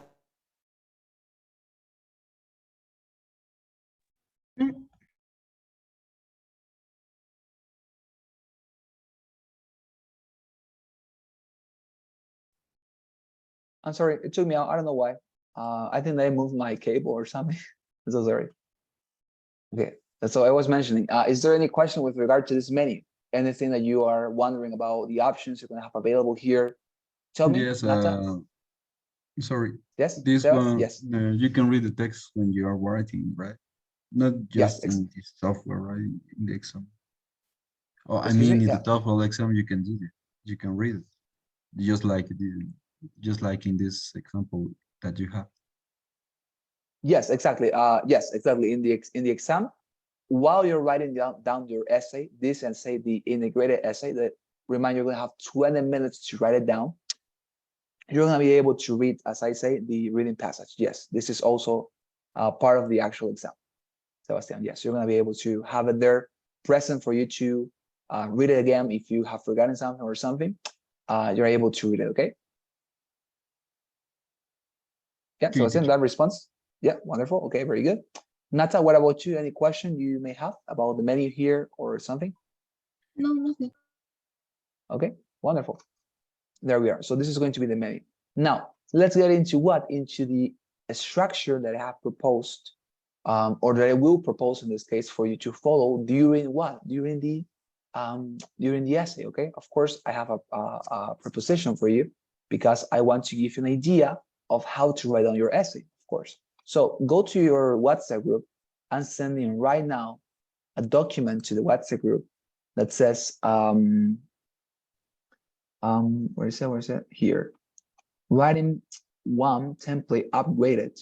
Speaker 1: I'm sorry, it took me out. I don't know why. I think I moved my cable or something. I'm so sorry. Okay, so I was mentioning, is there any question with regard to this menu? Anything that you are wondering about the options you're going to have available here? Tell me,
Speaker 5: Yes,
Speaker 1: Nata.
Speaker 5: sorry.
Speaker 1: Yes,
Speaker 5: This
Speaker 1: Sebas?
Speaker 5: one,
Speaker 1: Yes,
Speaker 5: you can read the text when you are writing, right? Not
Speaker 1: yes.
Speaker 5: just in the software, right? In the exam. Oh, I
Speaker 1: Excuse
Speaker 5: mean,
Speaker 1: me.
Speaker 5: in the
Speaker 1: Yeah.
Speaker 5: TOEFL exam, you can do it. You can read it, just like in this example that you have.
Speaker 1: Yes, exactly. Yes, exactly. In the exam, while you're writing down your essay, this and say the integrated essay, that remind you're going to have 20 minutes to write it down. You're going to be able to read, as I say, the reading passage. Yes, this is also part of the actual exam. Sebastian, yes, you're going to be able to have it there present for you to read it again if you have forgotten something or something. You're able to read it, okay? Yeah,
Speaker 5: Okay,
Speaker 1: Sebastian,
Speaker 5: teacher.
Speaker 1: that response? Yeah, wonderful. Okay, very good. Nata, what about you? Any question you may have about the menu here or something?
Speaker 2: No, nothing.
Speaker 1: Okay, wonderful. There we are. So this is going to be the menu. Now, let's get into what? Into the structure that I have proposed, or that I will propose in this case for you to follow during what? During the essay, okay? Of course, I have a proposition for you because I want to give you an idea of how to write down your essay, of course. So go to your WhatsApp group and send in right now a document to the WhatsApp group that says, where is it? Here. Writing one template upgraded.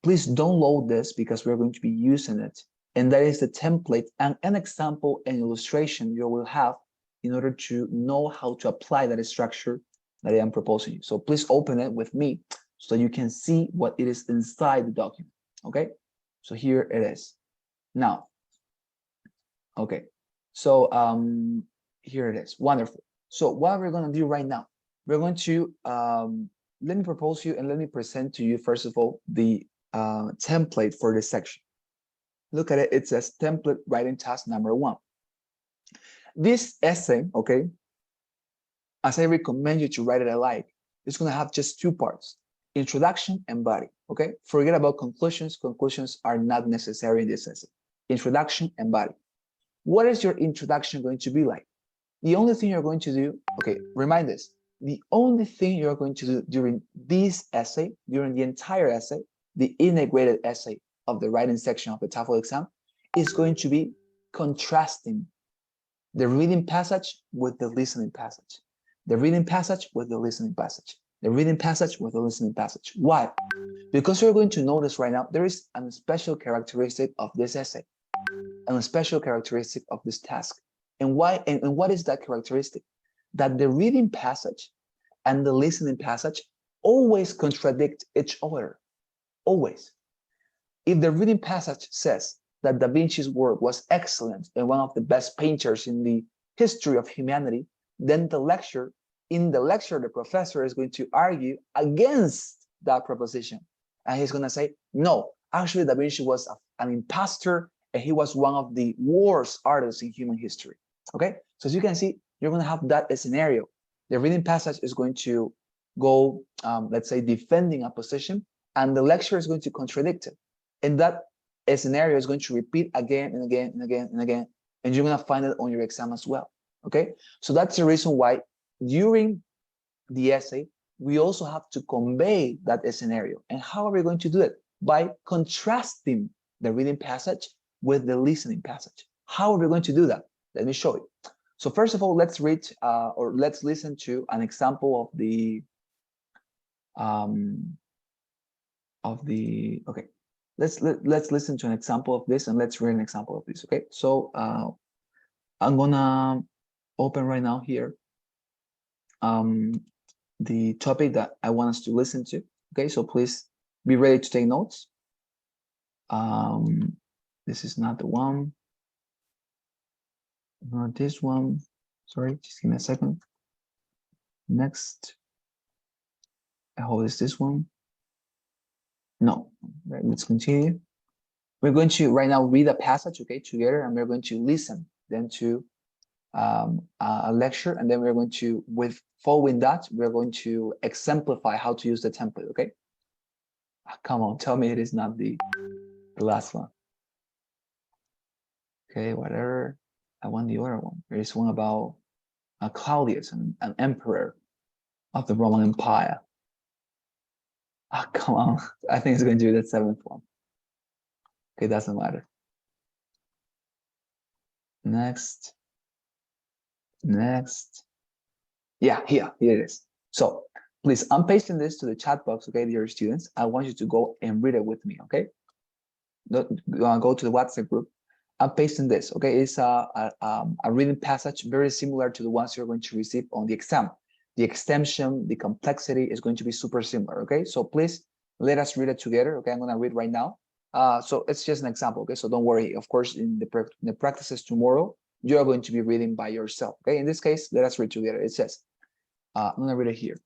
Speaker 1: Please download this because we're going to be using it. And that is the template and an example and illustration you will have in order to know how to apply that structure that I am proposing you. So please open it with me so you can see what it is inside the document. Okay, so here it is. Now, okay, so here it is. Wonderful. So what we're going to do right now, we're going to let me propose you and let me present to you first of all the template for this section. Look at it. It says template writing task number 1. This essay, okay, as I recommend you to write it alike, it's going to have just 2 parts: introduction and body. Okay, forget about conclusions. Conclusions are not necessary in this essay. Introduction and body. What is your introduction going to be like? The only thing you're going to do, okay, remind this, the only thing you're going to do during this essay, during the entire essay, the integrated essay of the writing section of the TOEFL exam, is going to be contrasting the reading passage with the listening passage, the reading passage with the listening passage, the reading passage with the listening passage. Why? Because you're going to notice right now, there is a special characteristic of this essay and a special characteristic of this task. And why? And what is that characteristic? That the reading passage and the listening passage always contradict each other. Always. If the reading passage says that Da Vinci's work was excellent and one of the best painters in the history of humanity, then in the lecture, the professor is going to argue against that proposition. And he's going to say, no, actually, Da Vinci was an imposter and he was one of the worst artists in human history. Okay, so as you can see, you're going to have that scenario. The reading passage is going to go, let's say, defending a position, and the lecturer is going to contradict it. And that scenario is going to repeat again and again and again and again, and you're going to find it on your exam as well. Okay, so that's the reason why during the essay, we also have to convey that scenario. And how are we going to do it? By contrasting the reading passage with the listening passage. How are we going to do that? Let me show you. So first of all, let's read or let's listen to an example okay. Let's listen to an example of this and let's read an example of this. Okay, so I'm gonna open right now here the topic that I want us to listen to. Okay, so please be ready to take notes. This is not the one. Not this one. Sorry, just give me a second. Next. I hope it's this one. No. Right, let's continue. We're going to right now read a passage, okay, together, and we're going to listen then to a lecture, and then we're going to, with following that, we're going to exemplify how to use the template, okay? Come on, tell me it is not the last one. Okay, whatever. I want the other one. There is one about Claudius, an emperor of the Roman Empire. Come on. I think it's going to be the 7th one. Okay, doesn't matter. Next. Yeah, here it is. So please, I'm pasting this to the chat box, okay, dear students. I want you to go and read it with me, okay? Go to the WhatsApp group. I'm pasting this, okay? It's a reading passage very similar to the ones you're going to receive on the exam. The extension, the complexity is going to be super similar, okay? So please, let us read it together, okay? I'm gonna read right now. So it's just an example, okay? So don't worry. Of course, in the practices tomorrow, you are going to be reading by yourself, okay? In this case, let us read together. It says, I'm gonna read it here.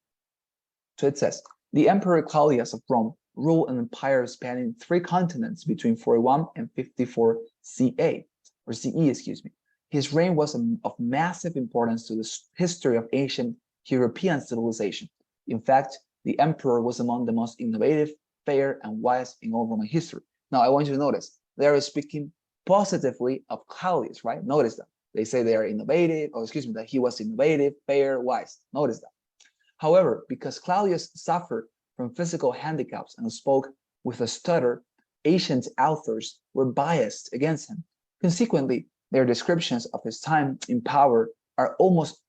Speaker 1: So it says, the Emperor Claudius of Rome ruled an empire spanning 3 continents between 41 and 54 CE, excuse me. His reign was of massive importance to the history of ancient European civilization. In fact, the emperor was among the most innovative, fair, and wise in all Roman history. Now, I want you to notice, they are speaking positively of Claudius, right? Notice that. They say they are innovative, or excuse me, that he was innovative, fair, wise. Notice that. However, because Claudius suffered from physical handicaps and spoke with a stutter, ancient authors were biased against him. Consequently, their descriptions of his time in power are almost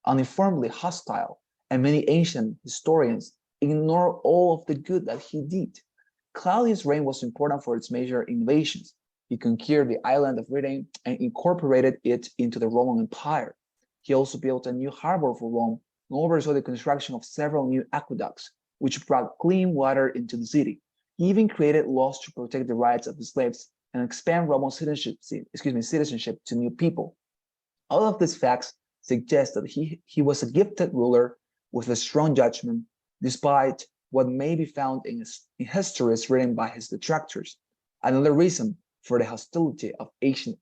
Speaker 1: uniformly hostile, and many ancient historians ignore all of the good that he did. Claudius' reign was important for its major innovations. He conquered the island of Britain and incorporated it into the Roman Empire. He also built a new harbor for Rome and oversaw the construction of several new aqueducts, which brought clean water into the city. He even created laws to protect the rights of the slaves and expand Roman citizenship to new people. All of these facts suggest that he was a gifted ruler with a strong judgment, despite what may be found in histories written by his detractors. Another reason for the hostility of ancient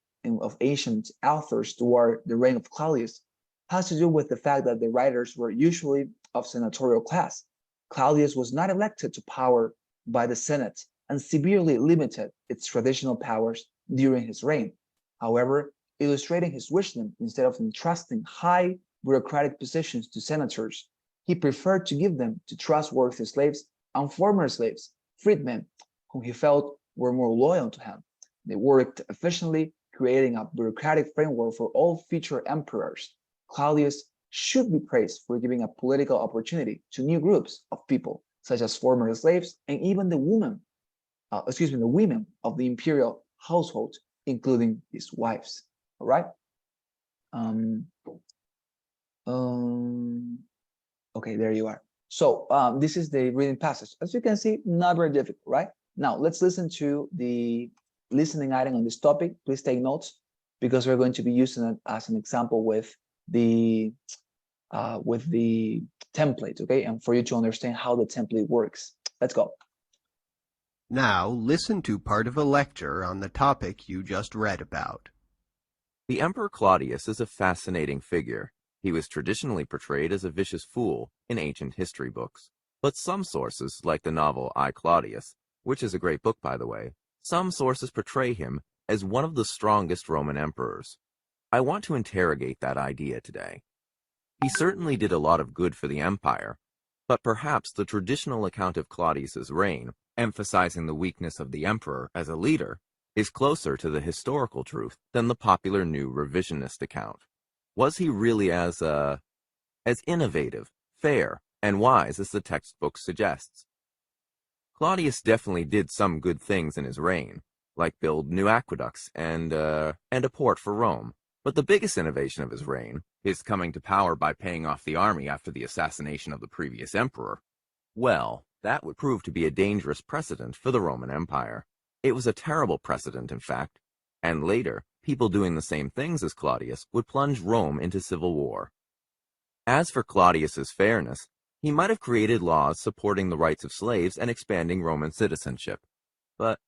Speaker 1: authors toward the reign of Claudius has to do with the fact that the writers were usually of senatorial class. Claudius was not elected to power by the Senate and severely limited its traditional powers during his reign. However, illustrating his wisdom, instead of entrusting high bureaucratic positions to senators, he preferred to give them to trustworthy slaves and former slaves, freedmen, whom he felt were more loyal to him. They worked efficiently, creating a bureaucratic framework for all future emperors. Claudius should be praised for giving a political opportunity to new groups of people, such as former slaves and even the women of the imperial household, including his wives. All right. Okay, there you are. So this is the reading passage. As you can see, not very difficult, right? Now let's listen to the listening item on this topic. Please take notes, because we're going to be using it as an example with the template, okay? And for you to understand how the template works. Let's go.
Speaker 3: Now listen to part of a lecture on the topic you just read about.
Speaker 8: The Emperor Claudius is a fascinating figure. He was traditionally portrayed as a vicious fool in ancient history books. But some sources, like the novel I, Claudius, which is a great book by the way, some sources portray him as one of the strongest Roman emperors. I want to interrogate that idea today. He certainly did a lot of good for the empire, but perhaps the traditional account of Claudius's reign, emphasizing the weakness of the emperor as a leader, is closer to the historical truth than the popular new revisionist account. Was he really as innovative, fair, and wise as the textbook suggests? Claudius definitely did some good things in his reign, like build new aqueducts and a port for Rome. But the biggest innovation of his reign, his coming to power by paying off the army after the assassination of the previous emperor, well, that would prove to be a dangerous precedent for the Roman Empire. It was a terrible precedent, in fact, and later, people doing the same things as Claudius would plunge Rome into civil war. As for Claudius's fairness, he might have created laws supporting the rights of slaves and expanding Roman citizenship. But,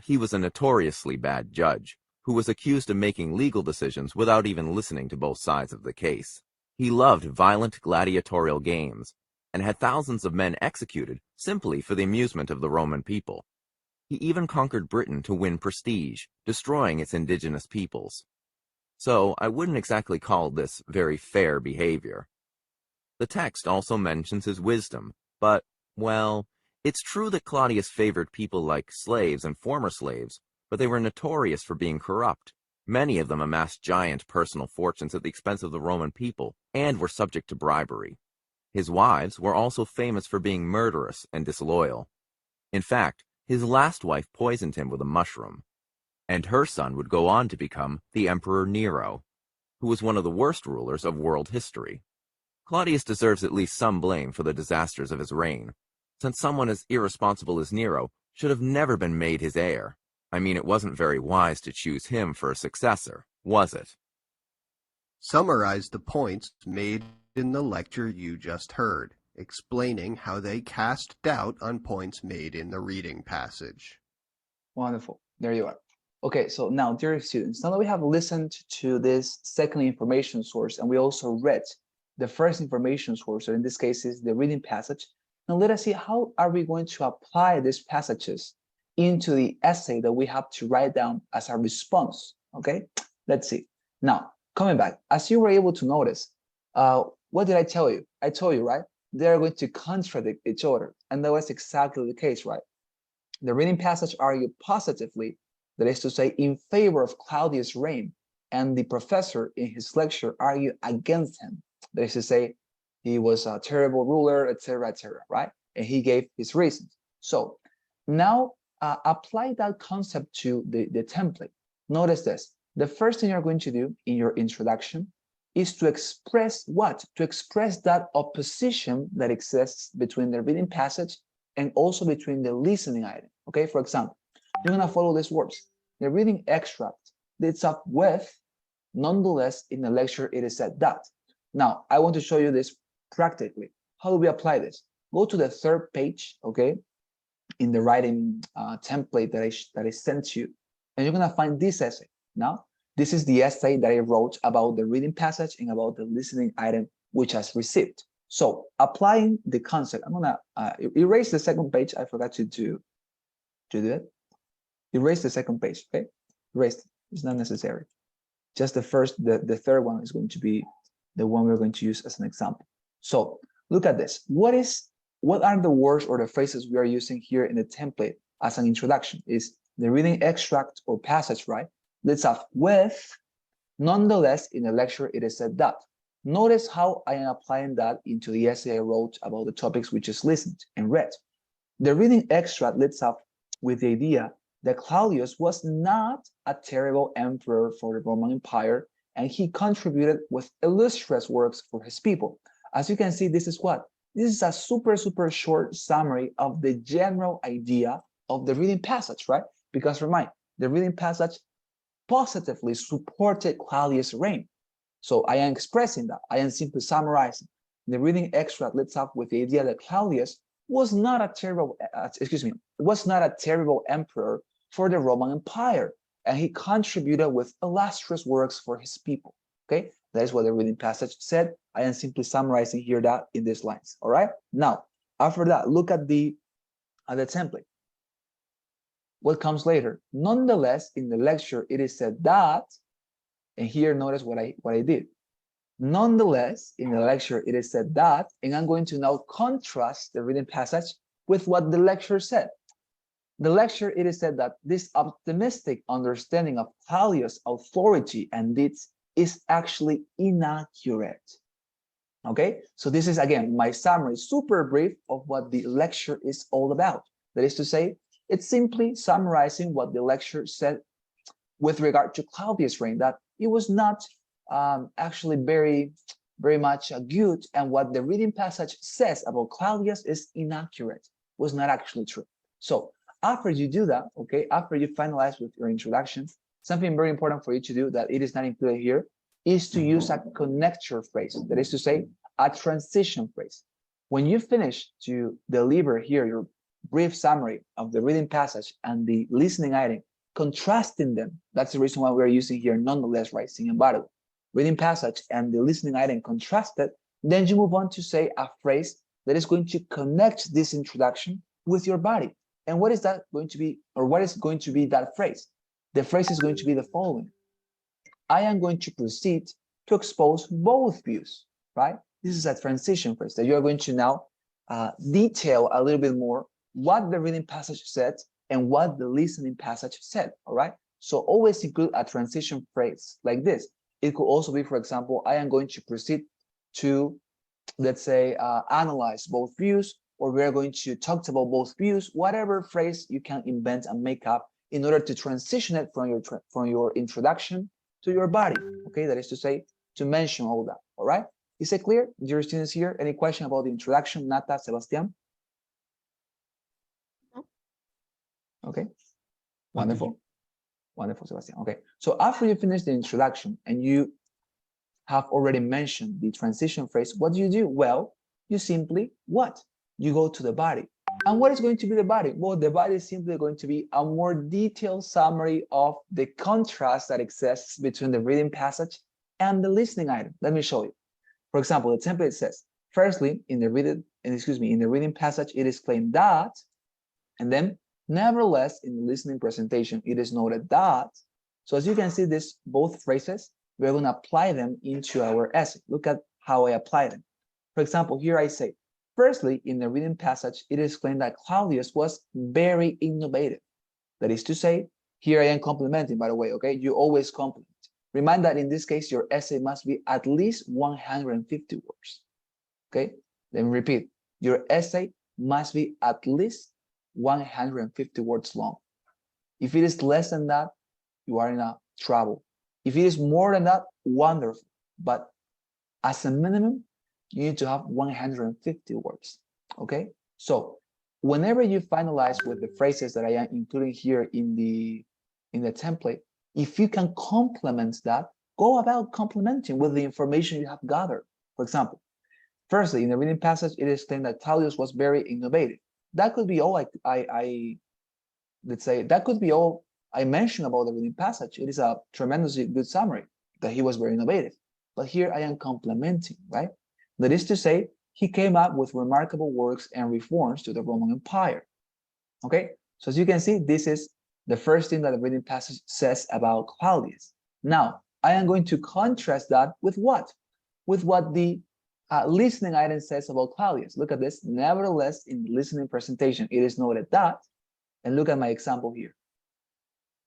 Speaker 8: he was a notoriously bad judge, who was accused of making legal decisions without even listening to both sides of the case. He loved violent gladiatorial games and had thousands of men executed simply for the amusement of the Roman people. He even conquered Britain to win prestige, destroying its indigenous peoples. So I wouldn't exactly call this very fair behavior. The text also mentions his wisdom, but, well, it's true that Claudius favored people like slaves and former slaves, but they were notorious for being corrupt. Many of them amassed giant personal fortunes at the expense of the Roman people and were subject to bribery. His wives were also famous for being murderous and disloyal. In fact, his last wife poisoned him with a mushroom, and her son would go on to become the Emperor Nero, who was one of the worst rulers of world history. Claudius deserves at least some blame for the disasters of his reign, since someone as irresponsible as Nero should have never been made his heir. I mean, it wasn't very wise to choose him for a successor, was it?
Speaker 3: Summarize the points made in the lecture you just heard, explaining how they cast doubt on points made in the reading passage.
Speaker 1: Wonderful. There you are. Okay, so now, dear students, now that we have listened to this second information source and we also read the first information source, or in this case is the reading passage, now let us see how are we going to apply these passages into the essay that we have to write down as a response. Okay, let's see. Now, coming back, as you were able to notice, what did I tell you? I told you, right? They're going to contradict each other. And that was exactly the case, right? The reading passage argued positively, that is to say, in favor of Claudius' reign, and the professor in his lecture argued against him. That is to say, he was a terrible ruler, etc., right? And he gave his reasons. So now apply that concept to the template. Notice this. The first thing you're going to do in your introduction is to express what? To express that opposition that exists between the reading passage and also between the listening item. Okay, for example, you're going to follow these words. The reading extract leads up with, nonetheless, in the lecture, it is said that. Now, I want to show you this practically. How do we apply this? Go to the third page, okay, in the writing template that I sent you, and you're going to find this essay. Now, this is the essay that I wrote about the reading passage and about the listening item which has received. So, applying the concept, I'm going to erase the second page. I forgot to do that. Erase the second page, okay? Erase it. It's not necessary. Just the third one is going to be the one we're going to use as an example. So look at this. What are the words or the phrases we are using here in the template as an introduction? Is the reading extract or passage, right? Let's have with, nonetheless, in the lecture, it is said that. Notice how I am applying that into the essay I wrote about the topics we just listened and read. The reading extract leads up with the idea that Claudius was not a terrible emperor for the Roman Empire, and he contributed with illustrious works for his people. As you can see, this is what? This is a super short summary of the general idea of the reading passage, right? Because remind, the reading passage positively supported Claudius' reign. So I am expressing that. I am simply summarizing. The reading extract leads up with the idea that Claudius was not a terrible, emperor for the Roman Empire, and he contributed with illustrious works for his people. Okay, that is what the reading passage said. I am simply summarizing here that in these lines. All right. Now, after that, look at the template. What comes later? Nonetheless, in the lecture, it is said that, and here notice what I did. Nonetheless, in the lecture, it is said that, and I'm going to now contrast the reading passage with what the lecture said. The lecture, it is said that this optimistic understanding of Claudius' authority and deeds is actually inaccurate. Okay, so this is again my summary, super brief, of what the lecture is all about. That is to say, it's simply summarizing what the lecture said with regard to Claudius' reign, that it was not actually very much good, and what the reading passage says about Claudius is inaccurate, was not actually true. So after you do that, okay, after you finalize with your introduction, something very important for you to do that it is not included here is to use a connector phrase. That is to say, a transition phrase. When you finish to deliver here your brief summary of the reading passage and the listening item contrasting them. That's the reason why we're using here nonetheless, right? Sin embargo. Reading passage and the listening item contrasted, then you move on to say a phrase that is going to connect this introduction with your body. And what is that going to be, or what is going to be that phrase? The phrase is going to be the following. I am going to proceed to expose both views, right? This is a transition phrase that you are going to now detail a little bit more what the reading passage said and what the listening passage said, all right? So always include a transition phrase like this. It could also be, for example, I am going to proceed to, let's say, analyze both views, or we are going to talk about both views, whatever phrase you can invent and make up in order to transition it from your introduction to your body, okay? That is to say, to mention all that, all right? Is it clear, dear students here? Any question about the introduction, Nata, Sebastian? Okay, wonderful. Wonderful, Sebastian. Okay, so after you finish the introduction and you have already mentioned the transition phrase, what do? Well, you simply what? You go to the body. And what is going to be the body? Well, the body is simply going to be a more detailed summary of the contrast that exists between the reading passage and the listening item. Let me show you. For example, the template says, firstly, in the reading passage, it is claimed that, and then nevertheless, in the listening presentation, it is noted that. So as you can see, this both phrases, we're going to apply them into our essay. Look at how I apply them. For example, here I say, firstly, in the reading passage, it is claimed that Claudius was very innovative. That is to say, here I am complimenting, by the way, okay? You always compliment. Remind that in this case, your essay must be at least 150 words, okay? Then repeat, your essay must be at least 150 words long. If it is less than that, you are in a trouble. If it is more than that, wonderful. But as a minimum, you need to have 150 words, okay? So whenever you finalize with the phrases that I am including here in the template, if you can complement that, go about complementing with the information you have gathered. For example, firstly, in the reading passage, it is claimed that Claudius was very innovative. That could be all let's say, that could be all I mentioned about the reading passage. It is a tremendously good summary that he was very innovative. But here I am complementing, right? That is to say, he came up with remarkable works and reforms to the Roman Empire. Okay, so as you can see, this is the first thing that the reading passage says about Claudius. Now, I am going to contrast that with what? With what the listening item says about Claudius. Look at this. Nevertheless, in the listening presentation, it is noted that, and look at my example here.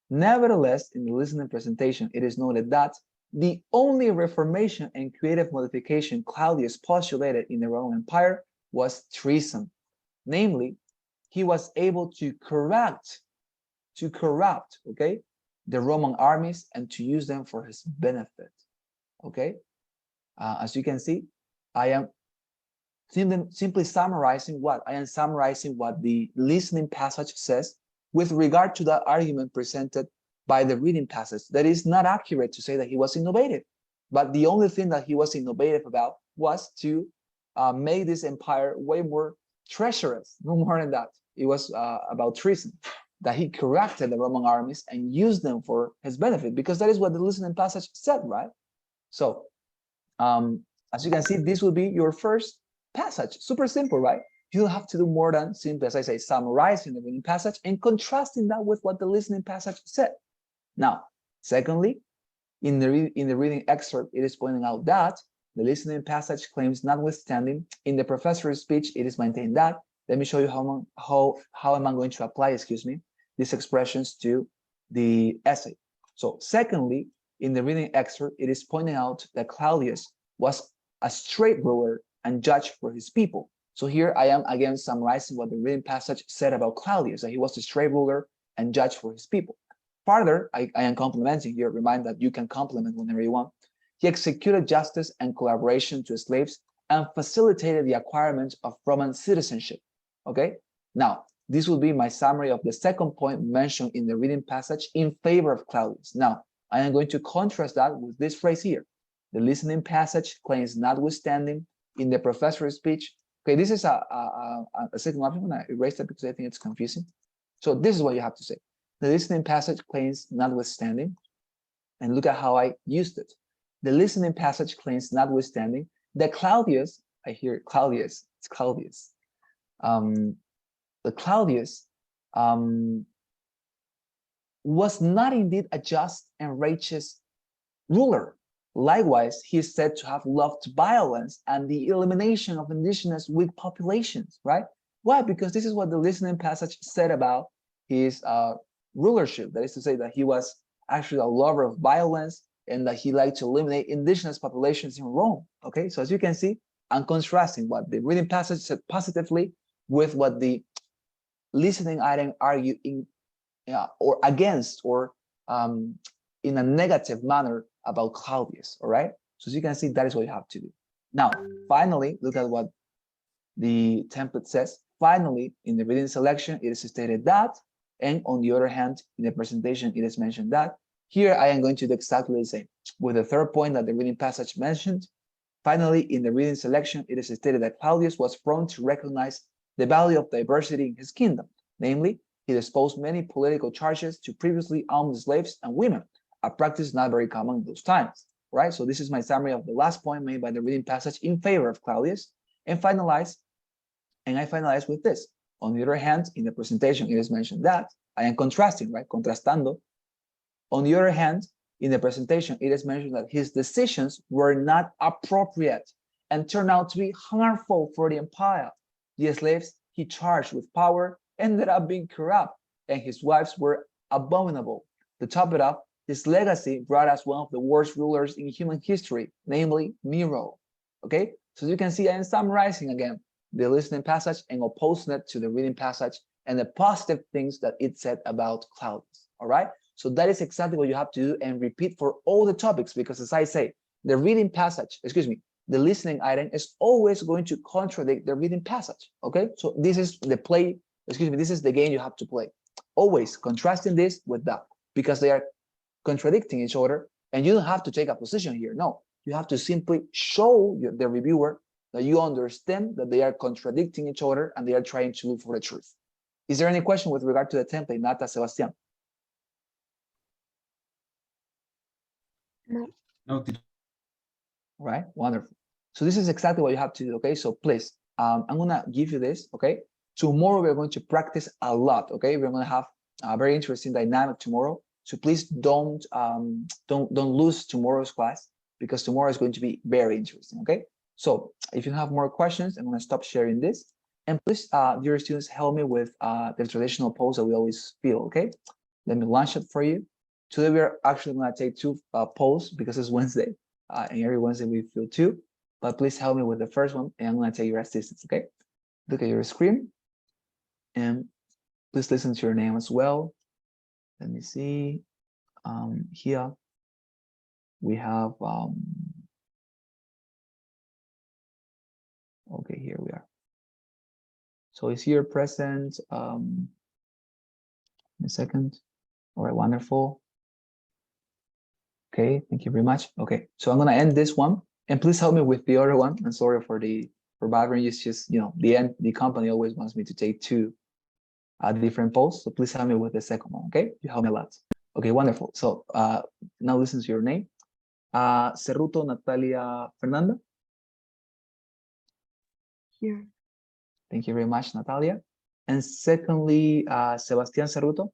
Speaker 1: Nevertheless, in the listening presentation, it is noted that the only reformation and creative modification Claudius postulated in the Roman Empire was treason. Namely, he was able to corrupt, okay, the Roman armies and to use them for his benefit, okay? As you can see, I am simply summarizing what? I am summarizing what the listening passage says with regard to that argument presented by the reading passage. That is not accurate to say that he was innovative, but the only thing that he was innovative about was to make this empire way more treacherous, no more than that. It was about treason, that he corrupted the Roman armies and used them for his benefit, because that is what the listening passage said, right? So, as you can see, this will be your first passage. Super simple, right? You don't have to do more than simply, as I say, summarizing the reading passage and contrasting that with what the listening passage said. Now, secondly, in the reading excerpt, it is pointing out that the listening passage claims, notwithstanding, in the professor's speech, it is maintained that. Let me show you how am I going to apply, these expressions to the essay. So secondly, in the reading excerpt, it is pointing out that Claudius was a straight ruler and judge for his people. So here I am again summarizing what the reading passage said about Claudius, that he was a straight ruler and judge for his people. Further, I am complementing here, remind that you can complement whenever you want. He executed justice and collaboration to slaves and facilitated the acquirement of Roman citizenship. Okay, now this will be my summary of the second point mentioned in the reading passage in favor of Claudius. Now, I am going to contrast that with this phrase here. The listening passage claims, notwithstanding, in the professor's speech. Okay, this is a second option. I'm going to erase that because I think it's confusing. So this is what you have to say. The listening passage claims notwithstanding, and look at how I used it. The listening passage claims notwithstanding that Claudius, I hear Claudius, it's Claudius. The Claudius was not indeed a just and righteous ruler. Likewise, he is said to have loved violence and the elimination of indigenous weak populations, right? Why? Because this is what the listening passage said about his rulership. That is to say that he was actually a lover of violence and that he liked to eliminate indigenous populations in Rome, okay? So as you can see, I'm contrasting what the reading passage said positively with what the listening item argued in or against or in a negative manner about Claudius, all right? So as you can see, that is what you have to do. Now, finally, look at what the template says. Finally, in the reading selection, it is stated that, and on the other hand, in the presentation, it is mentioned that. Here, I am going to do exactly the same. With the third point that the reading passage mentioned, finally, in the reading selection, it is stated that Claudius was prone to recognize the value of diversity in his kingdom. Namely, he disposed many political charges to previously owned slaves and women, a practice not very common in those times, right? So this is my summary of the last point made by the reading passage in favor of Claudius, and I finalize with this. On the other hand, in the presentation, it is mentioned that I am contrasting, right? Contrastando. On the other hand, in the presentation, it is mentioned that his decisions were not appropriate and turned out to be harmful for the empire. The slaves he charged with power ended up being corrupt, and his wives were abominable. To top it up, his legacy brought us one of the worst rulers in human history, namely Nero. Okay, so you can see I am summarizing again the listening passage and opposing it to the reading passage and the positive things that it said about Claudius. All right, so that is exactly what you have to do and repeat for all the topics, because as I say, the reading passage, the listening item is always going to contradict the reading passage. Okay, so this is the this is the game you have to play. Always contrasting this with that, because they are contradicting each other, and you don't have to take a position here. No, you have to simply show the reviewer that you understand that they are contradicting each other and they are trying to look for the truth. Is there any question with regard to the template, Nata, Sebastian?
Speaker 2: No.
Speaker 5: No, teacher.
Speaker 1: All right, wonderful. So this is exactly what you have to do, okay? So please, I'm gonna give you this, okay? Tomorrow we're going to practice a lot, okay? We're gonna have a very interesting dynamic tomorrow. So please don't lose tomorrow's class, because tomorrow is going to be very interesting, okay? So if you have more questions, I'm gonna stop sharing this. And please, dear students, help me with the traditional pose that we always feel, okay? Let me launch it for you. Today we're actually gonna take two poses because it's Wednesday. And every Wednesday we feel two, but please help me with the first one, and I'm gonna take your assistance, okay? Look at your screen, and please listen to your name as well. Let me see, here we have, okay, here we are. So is here present, in a second. All right, wonderful. Okay, thank you very much. Okay, so I'm gonna end this one, and please help me with the other one. I'm sorry for bothering you. It's just, you know, the company always wants me to take two different posts, so please help me with the second one, okay? You help me a lot. Okay, wonderful. So now listen to your name. Cerruto Natalia Fernanda.
Speaker 2: Here.
Speaker 1: Thank you very much, Natalia. And secondly, Sebastián Cerruto.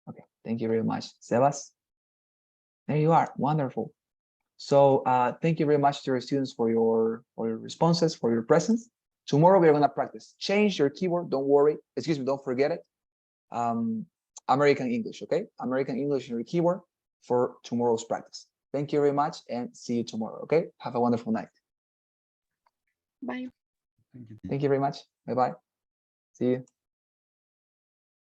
Speaker 1: Okay, thank you very much, Sebas. There you are, wonderful. So thank you very much to your students for your responses, for your presence. Tomorrow we're gonna practice. Change your keyword, don't worry, don't forget it. American English, okay? American English in your keyword for tomorrow's practice. Thank you very much and see you tomorrow, okay? Have a wonderful night.
Speaker 2: Bye.
Speaker 5: Thank you.
Speaker 1: Thank you very much. Bye-bye. See you.